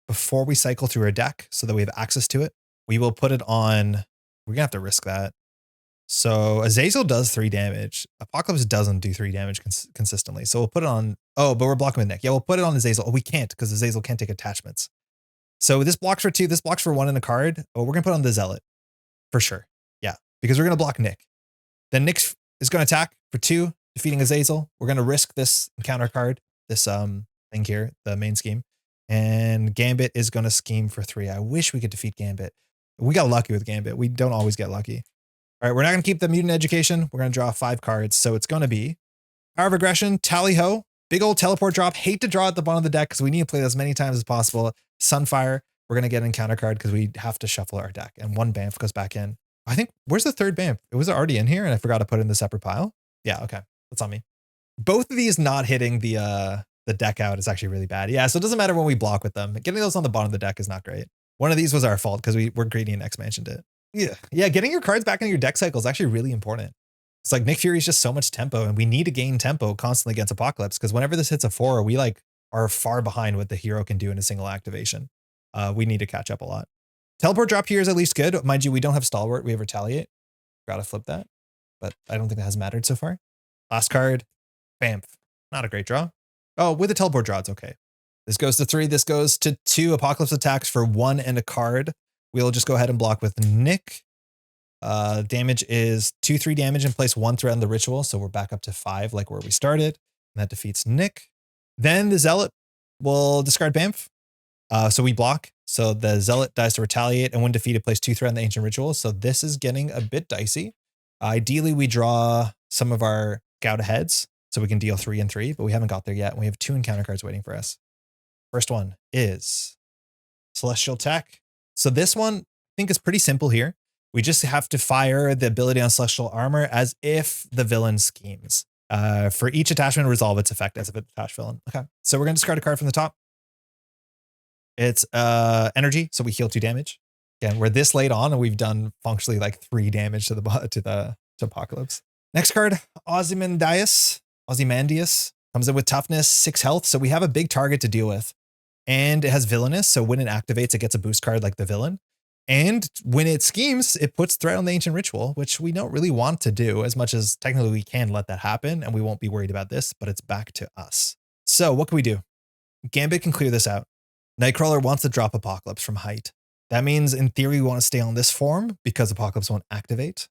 before we cycle through our deck so that we have access to it. We will put it on, we're going to have to risk that. So Azazel does 3 damage. Apocalypse doesn't do 3 damage consistently. So we'll put it on, oh, but we're blocking with Nick. Yeah, we'll put it on Azazel. Oh, we can't because Azazel can't take attachments. So this blocks for 2, this blocks for 1 in a card. Oh, we're going to put on the Zealot for sure. Yeah, because we're going to block Nick. Then Nick is going to attack for 2, defeating Azazel. We're going to risk this encounter card, this thing here, the main scheme. And Gambit is going to scheme for 3. I wish we could defeat Gambit. We got lucky with Gambit. We don't always get lucky. All right, we're not going to keep the Mutant Education. We're going to draw 5 cards. So it's going to be Power of Aggression, Tally-Ho, big old teleport drop. Hate to draw at the bottom of the deck because we need to play this as many times as possible. Sunfire, we're going to get an encounter card because we have to shuffle our deck. And 1 Bamf goes back in. I think, where's the 3rd Bamf? It was already in here and I forgot to put it in the separate pile. Yeah, okay. That's on me. Both of these not hitting the deck out is actually really bad. Yeah, so it doesn't matter when we block with them. Getting those on the bottom of the deck is not great. One of these was our fault because we're greedy and X-Mansioned it. Yeah, getting your cards back into your deck cycle is actually really important. It's like Nick Fury is just so much tempo and we need to gain tempo constantly against Apocalypse because whenever this hits a 4, we like are far behind what the hero can do in a single activation. We need to catch up a lot. Teleport drop here is at least good. Mind you, we don't have Stalwart. We have Retaliate. Gotta flip that, but I don't think that has mattered so far. Last card, Bamf. Not a great draw. Oh, with a teleport draw, it's okay. This goes to 3. This goes to 2 Apocalypse attacks for 1 and a card. We'll just go ahead and block with Nick. Damage is 2/3 damage and place 1 threat on the ritual. So we're back up to 5 like where we started. And that defeats Nick. Then the Zealot will discard Bamf. So we block. So the Zealot dies to Retaliate and when defeated, place 2 threat on the Ancient Ritual. So this is getting a bit dicey. Ideally, we draw some of our Gouda heads so we can deal 3 and 3, but we haven't got there yet. And we have 2 encounter cards waiting for us. First one is Celestial Tech. So this one, I think is pretty simple here. We just have to fire the ability on Celestial Armor as if the villain schemes. For each attachment, resolve its effect as if it's attached villain. Okay, so we're going to discard a card from the top. It's energy, so we heal 2 damage. Again, we're this late on and we've done functionally like 3 damage to the Apocalypse. Next card, Ozymandias. Comes in with toughness, 6 health, so we have a big target to deal with. And it has villainous, so when it activates, it gets a boost card like the villain. And when it schemes, it puts threat on the Ancient Ritual, which we don't really want to do as much as technically we can let that happen and we won't be worried about this, but it's back to us. So what can we do? Gambit can clear this out. Nightcrawler wants to drop Apocalypse from height. That means in theory, we want to stay on this form because Apocalypse won't activate.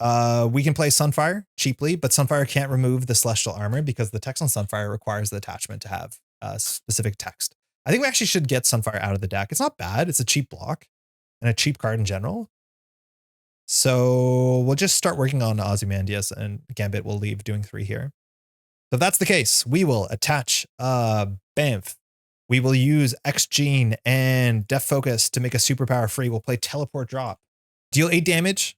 We can play Sunfire cheaply, but Sunfire can't remove the Celestial Armor because the text on Sunfire requires the attachment to have specific text. I think we actually should get Sunfire out of the deck. It's not bad. It's a cheap block and a cheap card in general. So we'll just start working on Ozymandias and Gambit will leave doing 3 here. So if that's the case, we will attach Bamf. We will use X-Gene and Depth Focus to make a superpower free. We'll play Teleport Drop. Deal 8 damage.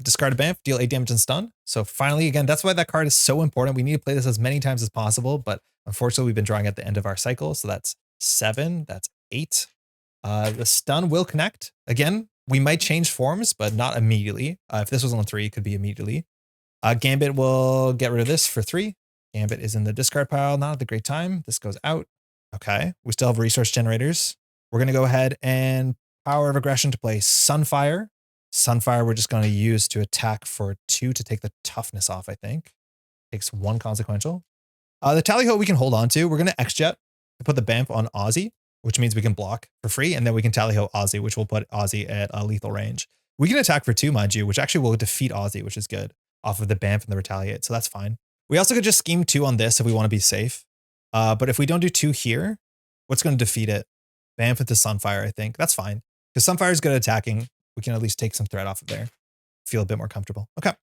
Discard a Bamf. Deal 8 damage and stun. So finally, again, that's why that card is so important. We need to play this as many times as possible, but unfortunately, we've been drawing at the end of our cycle. So that's 7. That's 8. The stun will connect. Again, we might change forms, but not immediately. If this was on 3, it could be immediately. Gambit will get rid of this for 3. Gambit is in the discard pile. Not at the great time. This goes out. Okay. We still have resource generators. We're going to go ahead and Power of Aggression to play Sunfire. Sunfire we're just going to use to attack for 2 to take the toughness off, I think. Takes 1 consequential. The Tally-Ho we can hold on to. We're going to X-Jet to put the Bamf on Ozzy, which means we can block for free, and then we can Tally-Ho Ozzy, which will put Ozzy at lethal range. We can attack for 2, mind you, which actually will defeat Ozzy, which is good, off of the Bamf and the Retaliate, so that's fine. We also could just scheme 2 on this if we want to be safe. But if we don't do 2 here, what's going to defeat it? Bamf with the Sunfire, I think. That's fine. Because Sunfire is good at attacking. We can at least take some threat off of there. Feel a bit more comfortable. Okay.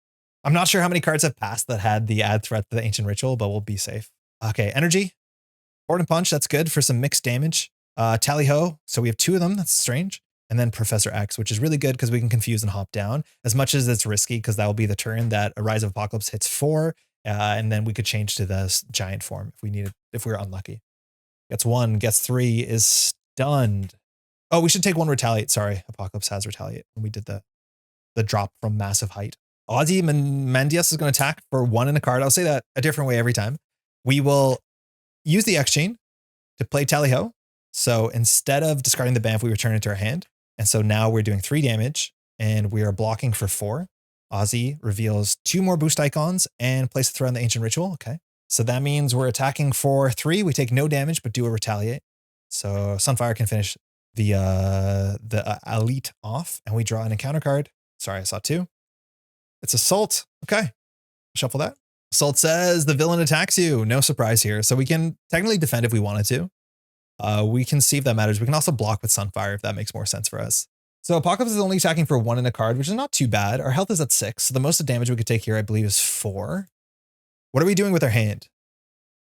I'm not sure how many cards have passed that had the add threat to the Ancient Ritual, but we'll be safe. Okay, energy. Sword and Punch, that's good for some mixed damage. Tally Ho, so we have 2 of them, that's strange. And then Professor X, which is really good because we can confuse and hop down, as much as it's risky because that will be the turn that a Rise of Apocalypse hits 4, and then we could change to the giant form if we needed, if we were unlucky. Gets 1, gets 3, is stunned. Oh, we should take 1 Retaliate. Sorry, Apocalypse has Retaliate when we did the drop from Massive Height. Ozymandias is going to attack for 1 in a card. I'll say that a different way every time. We will use the X chain to play Tally Ho. So instead of discarding the Banff, we return it to our hand. And so now we're doing 3 damage and we are blocking for 4. Ozzy reveals 2 more boost icons and place a threat on the Ancient Ritual. Okay. So that means we're attacking for 3. We take no damage, but do a Retaliate. So Sunfire can finish the Elite off and we draw an encounter card. Sorry, I saw 2. It's Assault. Okay. Shuffle that. Assault says the villain attacks you. No surprise here. So we can technically defend if we wanted to. We can see if that matters. We can also block with Sunfire if that makes more sense for us. So Apocalypse is only attacking for 1 in a card, which is not too bad. Our health is at 6. So the most damage we could take here, I believe, is 4. What are we doing with our hand?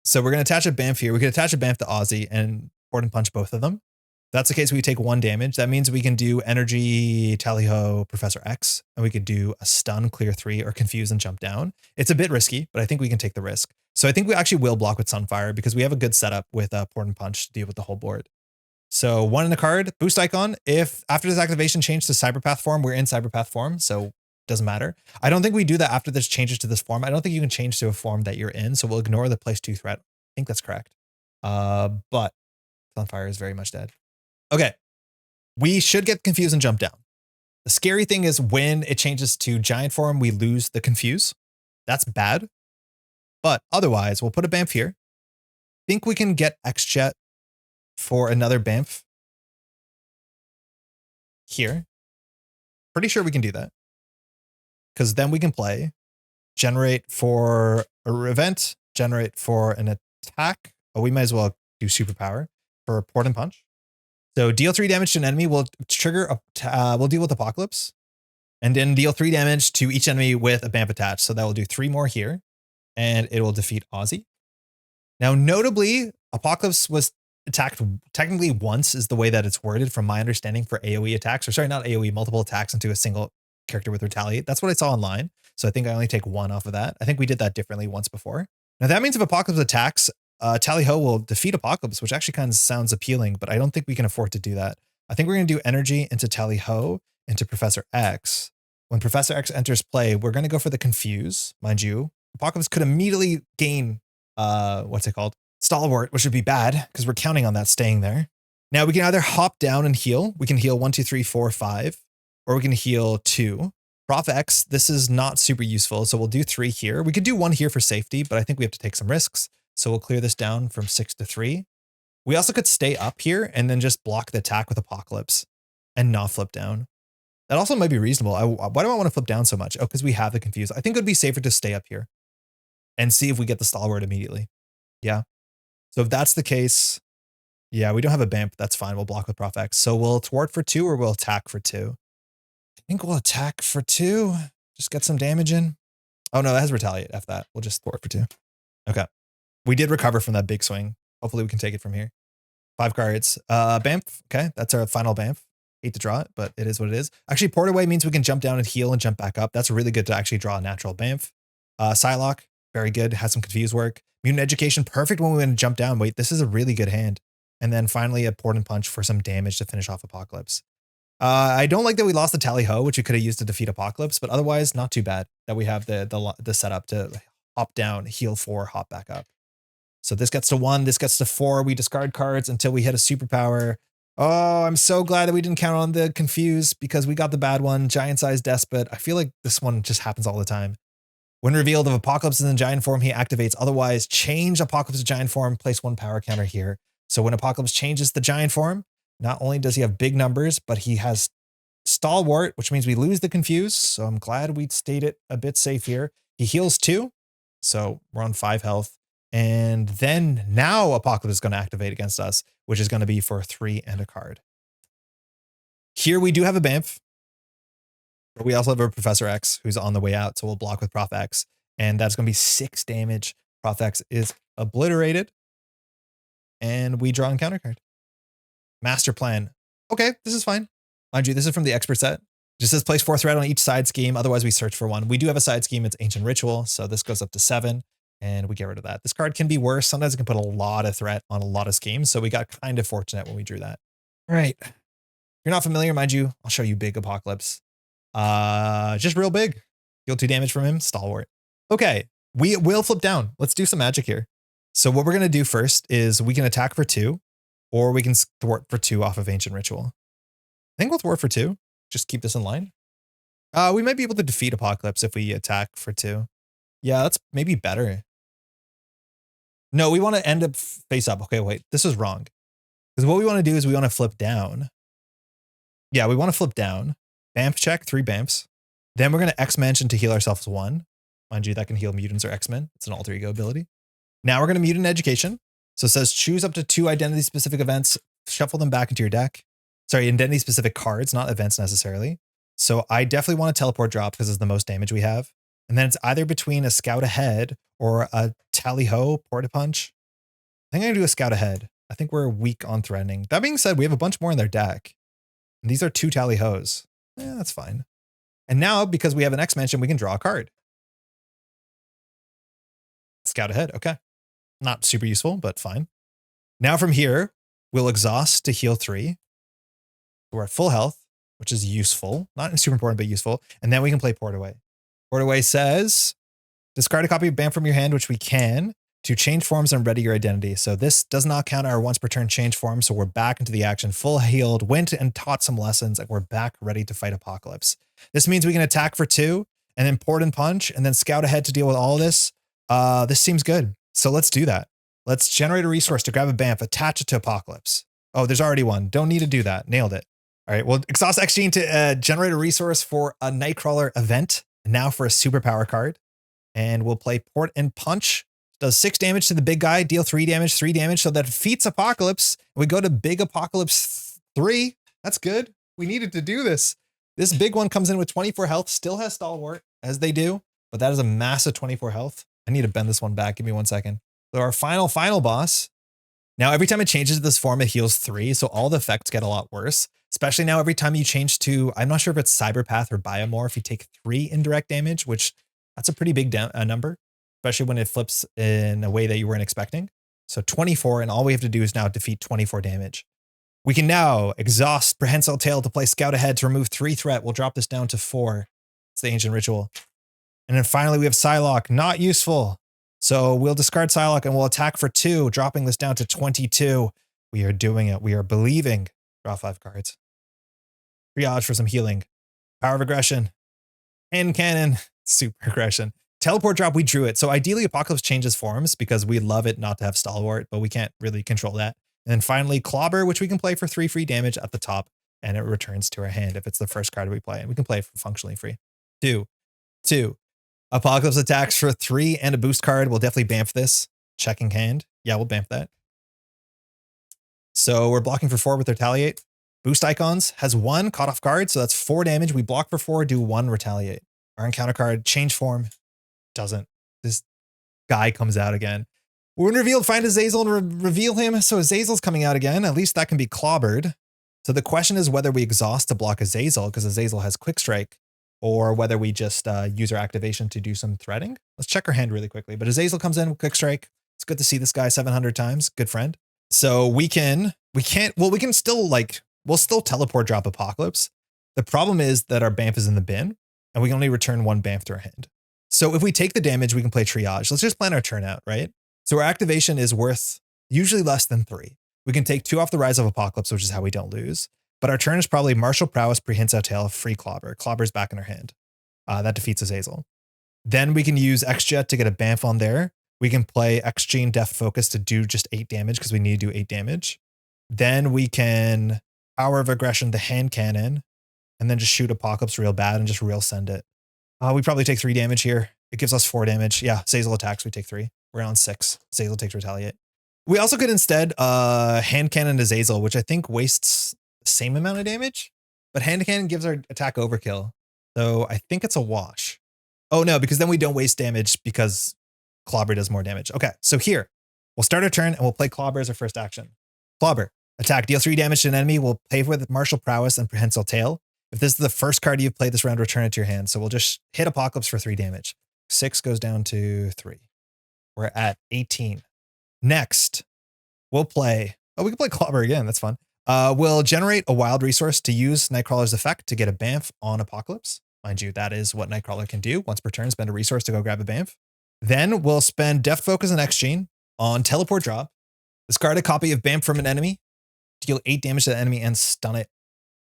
So we're going to attach a Banff here. We could attach a Banff to Ozzy and Sword and Punch both of them. If that's the case, we take 1 damage. That means we can do Energy, Tally Ho, Professor X, and we could do a Stun, Clear 3, or Confuse and jump down. It's a bit risky, but I think we can take the risk. So I think we actually will block with Sunfire because we have a good setup with Sword and Punch to deal with the whole board. So 1 in a card, boost icon. If after this activation change to Cyberpath form, we're in Cyberpath form, so doesn't matter. I don't think we do that after this changes to this form. I don't think you can change to a form that you're in, so we'll ignore the place 2 threat. I think that's correct. But Sunfire is very much dead. Okay. We should get confused and jump down. The scary thing is when it changes to giant form, we lose the confuse. That's bad. But otherwise, we'll put a Banff here. Think we can get X-Jet for another Banff here. Pretty sure we can do that. Because then we can play, generate for a event, generate for an attack. Oh, we might as well do superpower for Port and Punch. So deal 3 damage to an enemy. We'll trigger, we'll deal with Apocalypse. And then deal 3 damage to each enemy with a Banff attached. So that will do 3 more here. And it will defeat Ozzy. Now, notably, Apocalypse was attacked technically once is the way that it's worded from my understanding for AoE attacks. Or sorry, not AoE, multiple attacks into a single character with Retaliate. That's what I saw online. So I think I only take 1 off of that. I think we did that differently once before. Now that means if Apocalypse attacks, Tally Ho will defeat Apocalypse, which actually kind of sounds appealing, but I don't think we can afford to do that. I think we're going to do energy into Tally Ho, into Professor X. When Professor X enters play, we're going to go for the confuse, mind you. Apocalypse could immediately gain, what's it called? Stalwart, which would be bad because we're counting on that staying there. Now we can either hop down and heal. We can heal 1, 2, 3, 4, 5, or we can heal 2. Prof X, this is not super useful. So we'll do 3 here. We could do 1 here for safety, but I think we have to take some risks. So we'll clear this down from 6 to 3. We also could stay up here and then just block the attack with Apocalypse and not flip down. That also might be reasonable. Why do I want to flip down so much? Oh, because we have the confuse. I think it would be safer to stay up here and see if we get the Stalwart immediately. Yeah. So if that's the case, yeah, we don't have a Banff. That's fine. We'll block with Prof X. So we'll thwart for 2 or we'll attack for 2. I think we'll attack for 2. Just get some damage in. Oh no, that has Retaliate. F that. We'll just thwart for 2. Okay. We did recover from that big swing. Hopefully we can take it from here. 5 cards. Banff. Okay. That's our final Banff. Hate to draw it, but it is what it is. Actually, Port Away means we can jump down and heal and jump back up. That's really good to actually draw a natural Banff. Psylocke. Very good. Has some confuse work. Mutant Education. Perfect when we want to jump down. Wait, this is a really good hand. And then finally a Port and Punch for some damage to finish off Apocalypse. I don't like that we lost the Tally Ho, which we could have used to defeat Apocalypse, but otherwise not too bad that we have the setup to hop down, heal 4, hop back up. So this gets to 1, this gets to 4. We discard cards until we hit a superpower. Oh, I'm so glad that we didn't count on the confuse because we got the bad one, Giant Size Despot. I feel like this one just happens all the time. When revealed, if Apocalypse is in giant form, he activates. Otherwise, change Apocalypse to giant form, place 1 power counter here. So when Apocalypse changes the giant form, not only does he have big numbers, but he has Stalwart, which means we lose the confuse. So I'm glad we stayed it a bit safe here. He heals 2. So we're on 5 health. And then now Apocalypse is going to activate against us, which is going to be for 3 and a card. Here we do have a Bamf. But we also have a Professor X who's on the way out, so we'll block with Prof X. And that's going to be 6 damage. Prof X is obliterated. And we draw an counter card. Master Plan. Okay, this is fine. Mind you, this is from the expert set. Just says place 4 threat on each side scheme. Otherwise, we search for one. We do have a side scheme. It's Ancient Ritual. So this goes up to 7. And we get rid of that. This card can be worse. Sometimes it can put a lot of threat on a lot of schemes. So we got kind of fortunate when we drew that. All right. If you're not familiar, mind you, I'll show you big Apocalypse. Just real big. Deal 2 damage from him. Stalwart. Okay. We will flip down. Let's do some magic here. So what we're going to do first is we can attack for 2, or we can thwart for 2 off of Ancient Ritual. I think we'll thwart for 2. Just keep this in line. We might be able to defeat Apocalypse if we attack for 2. Yeah, that's maybe better. No, we want to end up face up. Okay, wait, this is wrong. Because what we want to do is we want to flip down. Yeah, we want to flip down. Bamf check, 3 Bamfs. Then we're going to X-Mansion to heal ourselves 1. Mind you, that can heal mutants or X-Men. It's an alter ego ability. Now we're going to Mutant Education. So it says choose up to 2 identity-specific events, shuffle them back into your deck. Sorry, identity-specific cards, not events necessarily. So I definitely want to teleport drop because it's the most damage we have. And then it's either between a Scout Ahead or a Tally-Ho Porta Punch. I think I'm going to do a Scout Ahead. I think we're weak on threatening. That being said, we have a bunch more in their deck. And these are 2 Tally-Hos. Yeah, that's fine. And now, because we have an X-Mansion, we can draw a card. Scout Ahead, okay. Not super useful, but fine. Now from here, we'll exhaust to heal 3. We're at full health, which is useful. Not super important, but useful. And then we can play Port Away. Port Away says, discard a copy of Bamf from your hand, which we can, to change forms and ready your identity. So this does not count our once per turn change form. So we're back into the action, full healed, went and taught some lessons, and we're back ready to fight Apocalypse. This means we can attack for 2 and then Port and Punch and then Scout Ahead to deal with all of this. This seems good. So let's do that. Let's generate a resource to grab a Bamf, attach it to Apocalypse. Oh, there's already one. Don't need to do that. Nailed it. All right, well, exhaust X Gene to generate a resource for a Nightcrawler event. Now for a superpower card. And we'll play Port and Punch. Does 6 damage to the big guy, deal 3 damage, so that defeats Apocalypse. We go to Big Apocalypse 3. That's good. We needed to do this. This big one comes in with 24 health, still has Stalwart, as they do, but that is a massive 24 health. I need to bend this one back. Give me 1 second. So our final boss. Now, every time it changes to this form, it heals 3, so all the effects get a lot worse. Especially now, every time you change to, I'm not sure if it's Cyberpath or Biomorph, you take 3 indirect damage, which that's a pretty big number, especially when it flips in a way that you weren't expecting. So 24, and all we have to do is now defeat 24 damage. We can now exhaust Prehensile Tail to play Scout Ahead to remove 3 threat. We'll drop this down to 4. It's the Ancient Ritual. And then finally, we have Psylocke, not useful. So we'll discard Psylocke and we'll attack for 2, dropping this down to 22. We are doing it. We are believing. Draw 5 cards. Triage for some healing. Power of Aggression. Hand Cannon. Super Aggression. Teleport drop, we drew it. So ideally, Apocalypse changes forms because we love it not to have Stalwart, but we can't really control that. And then finally, Clobber, which we can play for 3 free damage at the top, and it returns to our hand if it's the first card we play. And we can play for functionally free. 2. Apocalypse attacks for 3 and a boost card. We'll definitely Bamf this. Checking hand. Yeah, we'll Bamf that. So we're blocking for 4 with Retaliate. Boost Icons has 1 caught off guard, so that's 4 damage. We block for 4, do 1 Retaliate. Our encounter card, change form, doesn't. This guy comes out again. When revealed, find Azazel and reveal him. So Azazel's coming out again. At least that can be clobbered. So the question is whether we exhaust to block Azazel because Azazel has Quick Strike, or whether we just use our activation to do some threading. Let's check our hand really quickly. But Azazel comes in with Quick Strike. It's good to see this guy 700 times. Good friend. So we can still we'll still teleport drop Apocalypse. The problem is that our Bamf is in the bin and we can only return 1 Bamf to our hand. So if we take the damage, we can play Triage. Let's just plan our turn out, right? So our activation is worth usually less than 3. We can take 2 off the Rise of Apocalypse, which is how we don't lose. But our turn is probably Martial Prowess, Prehensile Tail, free Clobber. Clobber's back in our hand. That defeats Azazel. Then we can use X-Jet to get a Bamf on there. We can play X-Gene Deft Focus to do just 8 damage because we need to do 8 damage. Then we can Power of Aggression, the Hand Cannon, and then just shoot Apocalypse real bad and just real send it. We probably take 3 damage here. It gives us 4 damage. Yeah, Azazel attacks, we take 3. We're on 6. Azazel takes Retaliate. We also could instead Hand Cannon Azazel, which I think wastes the same amount of damage. but hand cannon gives our attack overkill. So I think it's a wash. Oh no, because then we don't waste damage because Clobber does more damage. Okay, so here, we'll start our turn and we'll play Clobber as our first action. Clobber, attack, deal 3 damage to an enemy. We'll play with Martial Prowess and Prehensile Tail. If this is the first card you've played this round, return it to your hand. So we'll just hit Apocalypse for 3 damage. 6 goes down to 3. We're at 18. Next, we'll play, oh, we can play Clobber again. That's fun. We'll generate a wild resource to use Nightcrawler's effect to get a Bamf on Apocalypse. Mind you, that is what Nightcrawler can do. Once per turn, spend a resource to go grab a Bamf. Then we'll spend Deft Focus and X-Gene on Teleport Drop. Discard a copy of Bamf from an enemy. Deal 8 damage to the enemy and stun it.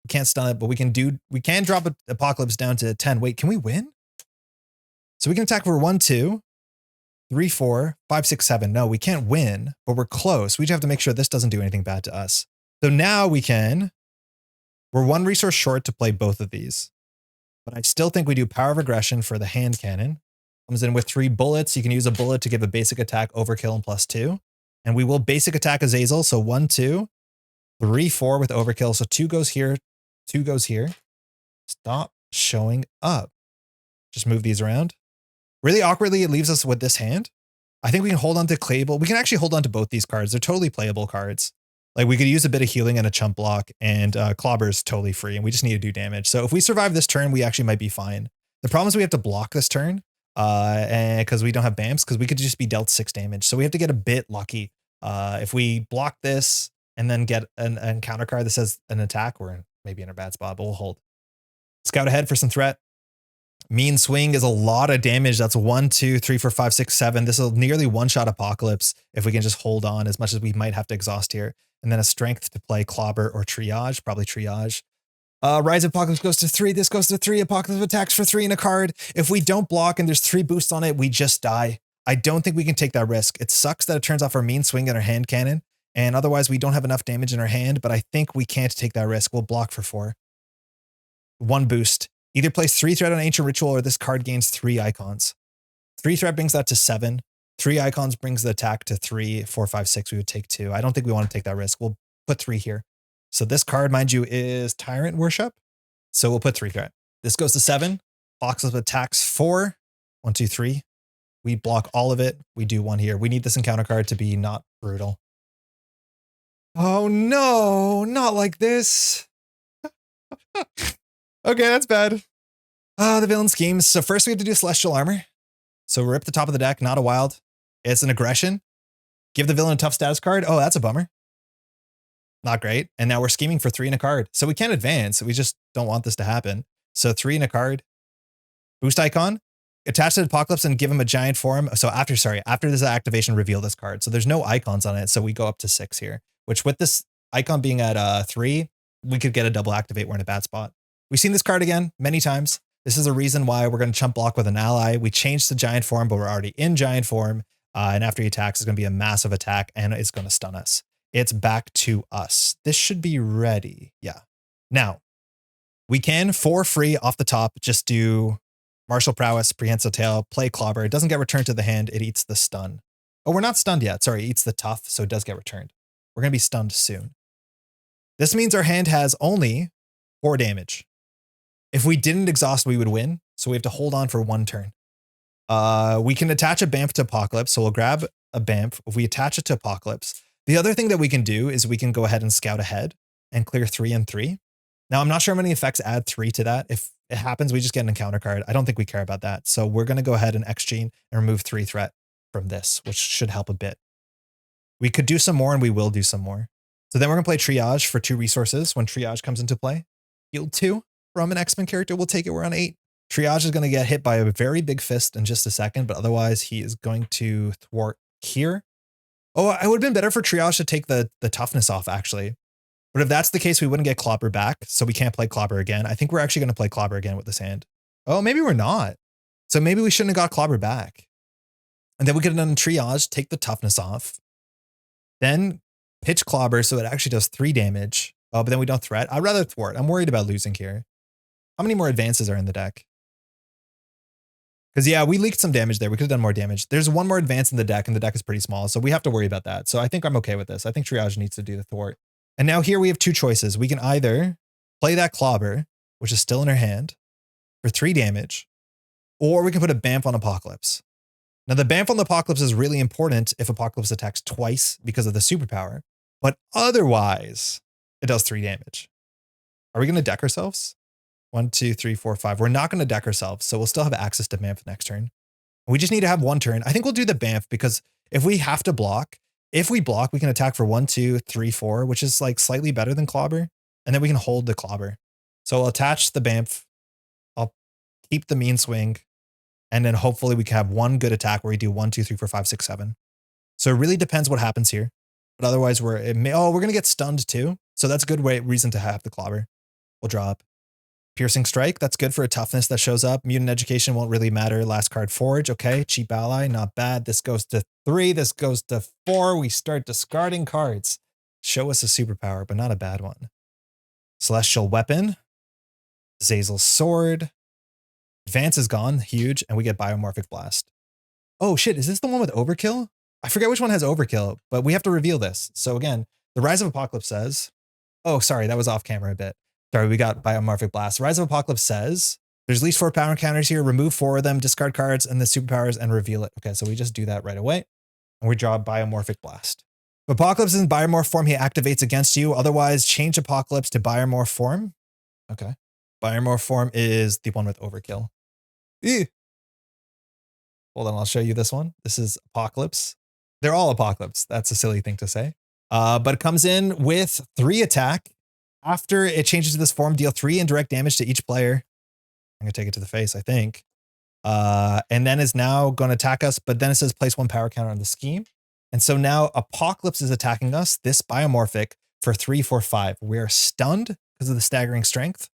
We can't stun it, but we can drop Apocalypse down to 10. Wait, can we win? So we can attack for 1, 2, 3, 4, 5, 6, 7. No, we can't win, but we're close. We just have to make sure this doesn't do anything bad to us. So now we're 1 resource short to play both of these. But I still think we do Power of Aggression for the hand cannon. Comes in with 3 bullets. You can use a bullet to give a basic attack overkill and +2. And we will basic attack Azazel. So 1, 2, 3, 4 with overkill. So 2 goes here, 2 goes here. Stop showing up. Just move these around. Really awkwardly, it leaves us with this hand. I think we can hold on to Clable. We can actually hold on to both these cards. They're totally playable cards. Like we could use a bit of healing and a chump block, and Clobber is totally free, and we just need to do damage. So if we survive this turn, we actually might be fine. The problem is we have to block this turn and because we don't have BAMs, because we could just be dealt 6 damage. So we have to get a bit lucky. If we block this and then get an encounter card that says an attack, we're maybe in a bad spot, but we'll hold. Scout ahead for some threat. Mean Swing is a lot of damage. That's 1, 2, 3, 4, 5, 6, 7. This will nearly one-shot Apocalypse if we can just hold on as much as we might have to exhaust here. And then a strength to play Clobber or Triage, probably Triage. Rise of Apocalypse goes to 3. This goes to 3. Apocalypse attacks for 3 in a card. If we don't block and there's 3 boosts on it, we just die. I don't think we can take that risk. It sucks that it turns off our Mean Swing and our hand cannon, and otherwise we don't have enough damage in our hand, but I think we can't take that risk. We'll block for 4. 1 boost. Either place 3 threat on Ancient Ritual or this card gains 3 icons. 3 threat brings that to 7. 3 icons brings the attack to 3, 4, 5, 6. We would take 2. I don't think we want to take that risk. We'll put 3 here. So this card, mind you, is Tyrant Worship. So we'll put 3 threat. This goes to 7. Apocalypse attacks 4. 1, 2, 3. We block all of it. We do 1 here. We need this encounter card to be not brutal. Oh no, not like this. Okay, that's bad. The villain schemes. So first we have to do Celestial Armor. So rip the top of the deck, not a wild. It's an aggression. Give the villain a tough status card. Oh, that's a bummer. Not great. And now we're scheming for 3 in a card. So we can't advance. We just don't want this to happen. So 3 in a card. Boost icon. Attach to Apocalypse and give him a giant form. So after this activation, reveal this card. So there's no icons on it. So we go up to 6 here, which with this icon being at 3, we could get a double activate. We're in a bad spot. We've seen this card again many times. This is a reason why we're going to chump block with an ally. We changed to giant form, but we're already in giant form. And after he attacks, it's going to be a massive attack and it's going to stun us. It's back to us. This should be ready. Yeah. Now, we can, for free off the top, just do Martial Prowess, Prehensile Tail, play Clobber. It doesn't get returned to the hand. It eats the stun. Oh, we're not stunned yet. Sorry, it eats the tough, so it does get returned. We're going to be stunned soon. This means our hand has only 4 damage. If we didn't exhaust, we would win. So we have to hold on for 1 turn. We can attach a Bamf to Apocalypse. So we'll grab a Bamf. If we attach it to Apocalypse, the other thing that we can do is we can go ahead and scout ahead and clear 3 and 3. Now, I'm not sure how many effects add 3 to that. If it happens, we just get an encounter card. I don't think we care about that. So we're going to go ahead and X-Gene and remove 3 threat from this, which should help a bit. We could do some more and we will do some more. So then we're going to play Triage for 2 resources. When Triage comes into play, yield 2 from an X-Men character. We'll take it. We're on 8. Triage is going to get hit by a very big fist in just a second, but otherwise he is going to thwart here. Oh, it would have been better for Triage to take the toughness off, actually. But if that's the case, we wouldn't get Clobber back, so we can't play Clobber again. I think we're actually going to play Clobber again with this hand. Oh, maybe we're not. So maybe we shouldn't have got Clobber back. And then we could have done Triage, take the toughness off. Then pitch Clobber so it actually does 3 damage. Oh, but then we don't threat. I'd rather thwart. I'm worried about losing here. How many more advances are in the deck? Because, yeah, we leaked some damage there. We could have done more damage. There's 1 more advance in the deck, and the deck is pretty small, so we have to worry about that. So I think I'm okay with this. I think Triage needs to do the thwart. And now here we have 2 choices. We can either play that Clobber, which is still in her hand, for 3 damage, or we can put a Bamf on Apocalypse. Now, the Bamf on the Apocalypse is really important if Apocalypse attacks twice because of the superpower, but otherwise, it does 3 damage. Are we going to deck ourselves? 1, 2, 3, 4, 5. We're not going to deck ourselves, so we'll still have access to Bamf next turn. We just need to have 1 turn. I think we'll do the Bamf because if we have to block, if we block, we can attack for 1, 2, 3, 4, which is like slightly better than Clobber, and then we can hold the Clobber. So I'll attach the Bamf. I'll keep the Mean Swing, and then hopefully we can have 1 good attack where we do 1, 2, 3, 4, 5, 6, 7. So it really depends what happens here. But otherwise, we're going to get stunned too. So that's a good reason to have the Clobber. We'll draw up. Piercing Strike, that's good for a toughness that shows up. Mutant Education won't really matter. Last card, Forge. Okay, cheap ally, not bad. This goes to 3. This goes to 4. We start discarding cards. Show us a superpower, but not a bad one. Celestial Weapon. Zazel's Sword. Advance is gone, huge, and we get Biomorphic Blast. Oh shit, is this the one with Overkill? I forget which one has Overkill, but we have to reveal this. So again, the Rise of Apocalypse says, oh, sorry, that was off camera a bit. Sorry, we got Biomorphic Blast. Rise of Apocalypse says, there's at least 4 power counters here, remove 4 of them, discard cards and the superpowers and reveal it. Okay, so we just do that right away. And we draw Biomorphic Blast. If Apocalypse is in Biomorph form, he activates against you. Otherwise, change Apocalypse to Biomorph form. Okay. Biomorph form is the one with Overkill. Ew. Hold on, I'll show you this one. This is Apocalypse. They're all Apocalypse. That's a silly thing to say. But it comes in with 3 attack. After it changes to this form, deal 3 indirect damage to each player. I'm going to take it to the face, I think. And then is now going to attack us, but then it says place 1 power counter on the scheme. And so now Apocalypse is attacking us, this Biomorphic, for 3, 4, 5. We are stunned because of the staggering strength,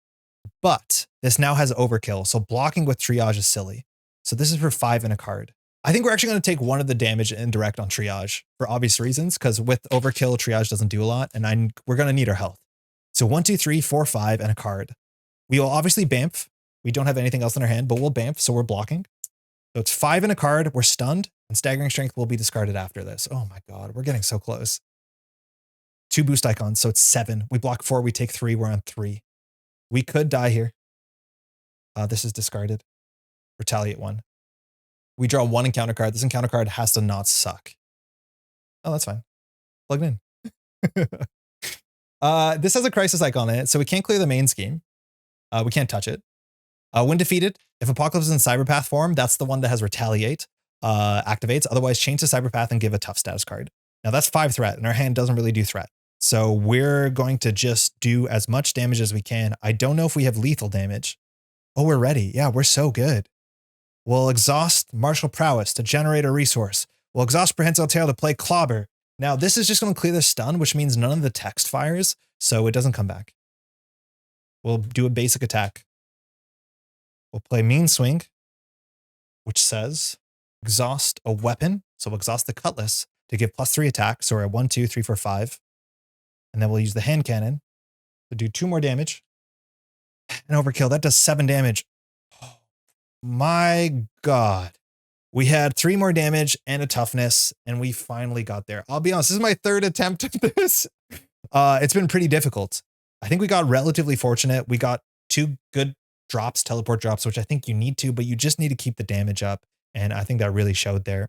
but this now has Overkill, so blocking with Triage is silly. So this is for 5 in a card. I think we're actually going to take 1 of the damage indirect on Triage for obvious reasons, because with Overkill, Triage doesn't do a lot, and we're going to need our health. So 1, 2, 3, 4, 5, and a card. We will obviously Bamf. We don't have anything else in our hand, but we'll Bamf, so we're blocking. So it's 5 in a card, we're stunned, and Staggering Strength will be discarded after this. Oh my god, we're getting so close. 2 boost icons, so it's 7. We block 4, we take 3, we're on 3. We could die here. This is discarded. Retaliate 1. We draw 1 encounter card. This encounter card has to not suck. Oh, that's fine. Plugged in. This has a crisis icon in it, so we can't clear the main scheme. We can't touch it. When defeated, if Apocalypse is in Cyberpath form, that's the one that has Retaliate, activates. Otherwise, change to Cyberpath and give a tough status card. Now that's 5 threat, and our hand doesn't really do threat. So we're going to just do as much damage as we can. I don't know if we have lethal damage. Oh, we're ready. Yeah, we're so good. We'll exhaust Martial Prowess to generate a resource. We'll exhaust Prehensile Tail to play Clobber. Now, this is just going to clear the stun, which means none of the text fires, so it doesn't come back. We'll do a basic attack. We'll play Mean Swing, which says exhaust a weapon. So we'll exhaust the Cutlass to give +3 attack. So we're at 1, 2, 3, 4, 5. And then we'll use the Hand Cannon to do 2 more damage. And Overkill, that does 7 damage. Oh, my god. We had 3 more damage and a toughness, and we finally got there. I'll be honest, this is my 3rd attempt at this. It's been pretty difficult. I think we got relatively fortunate. We got 2 good drops, teleport drops, which I think you need to, but you just need to keep the damage up. And I think that really showed there.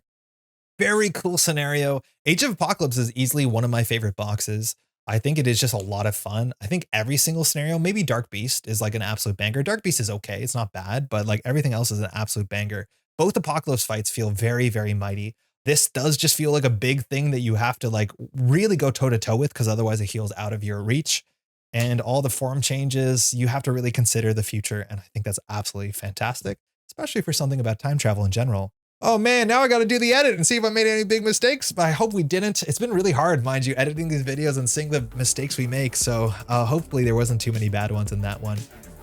Very cool scenario. Age of Apocalypse is easily one of my favorite boxes. I think it is just a lot of fun. I think every single scenario, maybe Dark Beast is like an absolute banger. Dark Beast is okay. It's not bad, but like everything else is an absolute banger. Both Apocalypse fights feel very, very mighty. This does just feel like a big thing that you have to like really go toe to toe with, because otherwise it heals out of your reach. And all the form changes, you have to really consider the future. And I think that's absolutely fantastic, especially for something about time travel in general. Oh man, now I got to do the edit and see if I made any big mistakes, but I hope we didn't. It's been really hard, mind you, editing these videos and seeing the mistakes we make. So hopefully there wasn't too many bad ones in that one.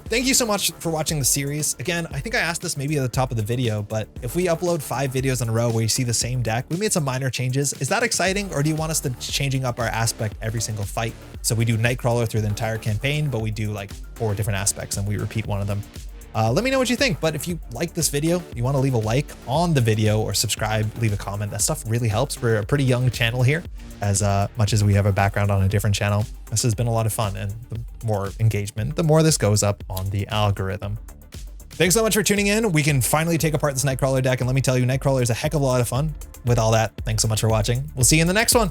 Thank you so much for watching the series. Again, I think I asked this maybe at the top of the video, but if we upload 5 videos in a row where you see the same deck, we made some minor changes. Is that exciting, or do you want us to changing up our aspect every single fight? So we do Nightcrawler through the entire campaign, but we do like 4 different aspects and we repeat one of them. Let me know what you think, but if you like this video, you want to leave a like on the video or subscribe, leave a comment. That stuff really helps. We're a pretty young channel here, as much as we have a background on a different channel. This has been a lot of fun, and the more engagement, the more this goes up on the algorithm. Thanks so much for tuning in. We can finally take apart this Nightcrawler deck, and let me tell you, Nightcrawler is a heck of a lot of fun with all that. Thanks so much for watching. We'll see you in the next one.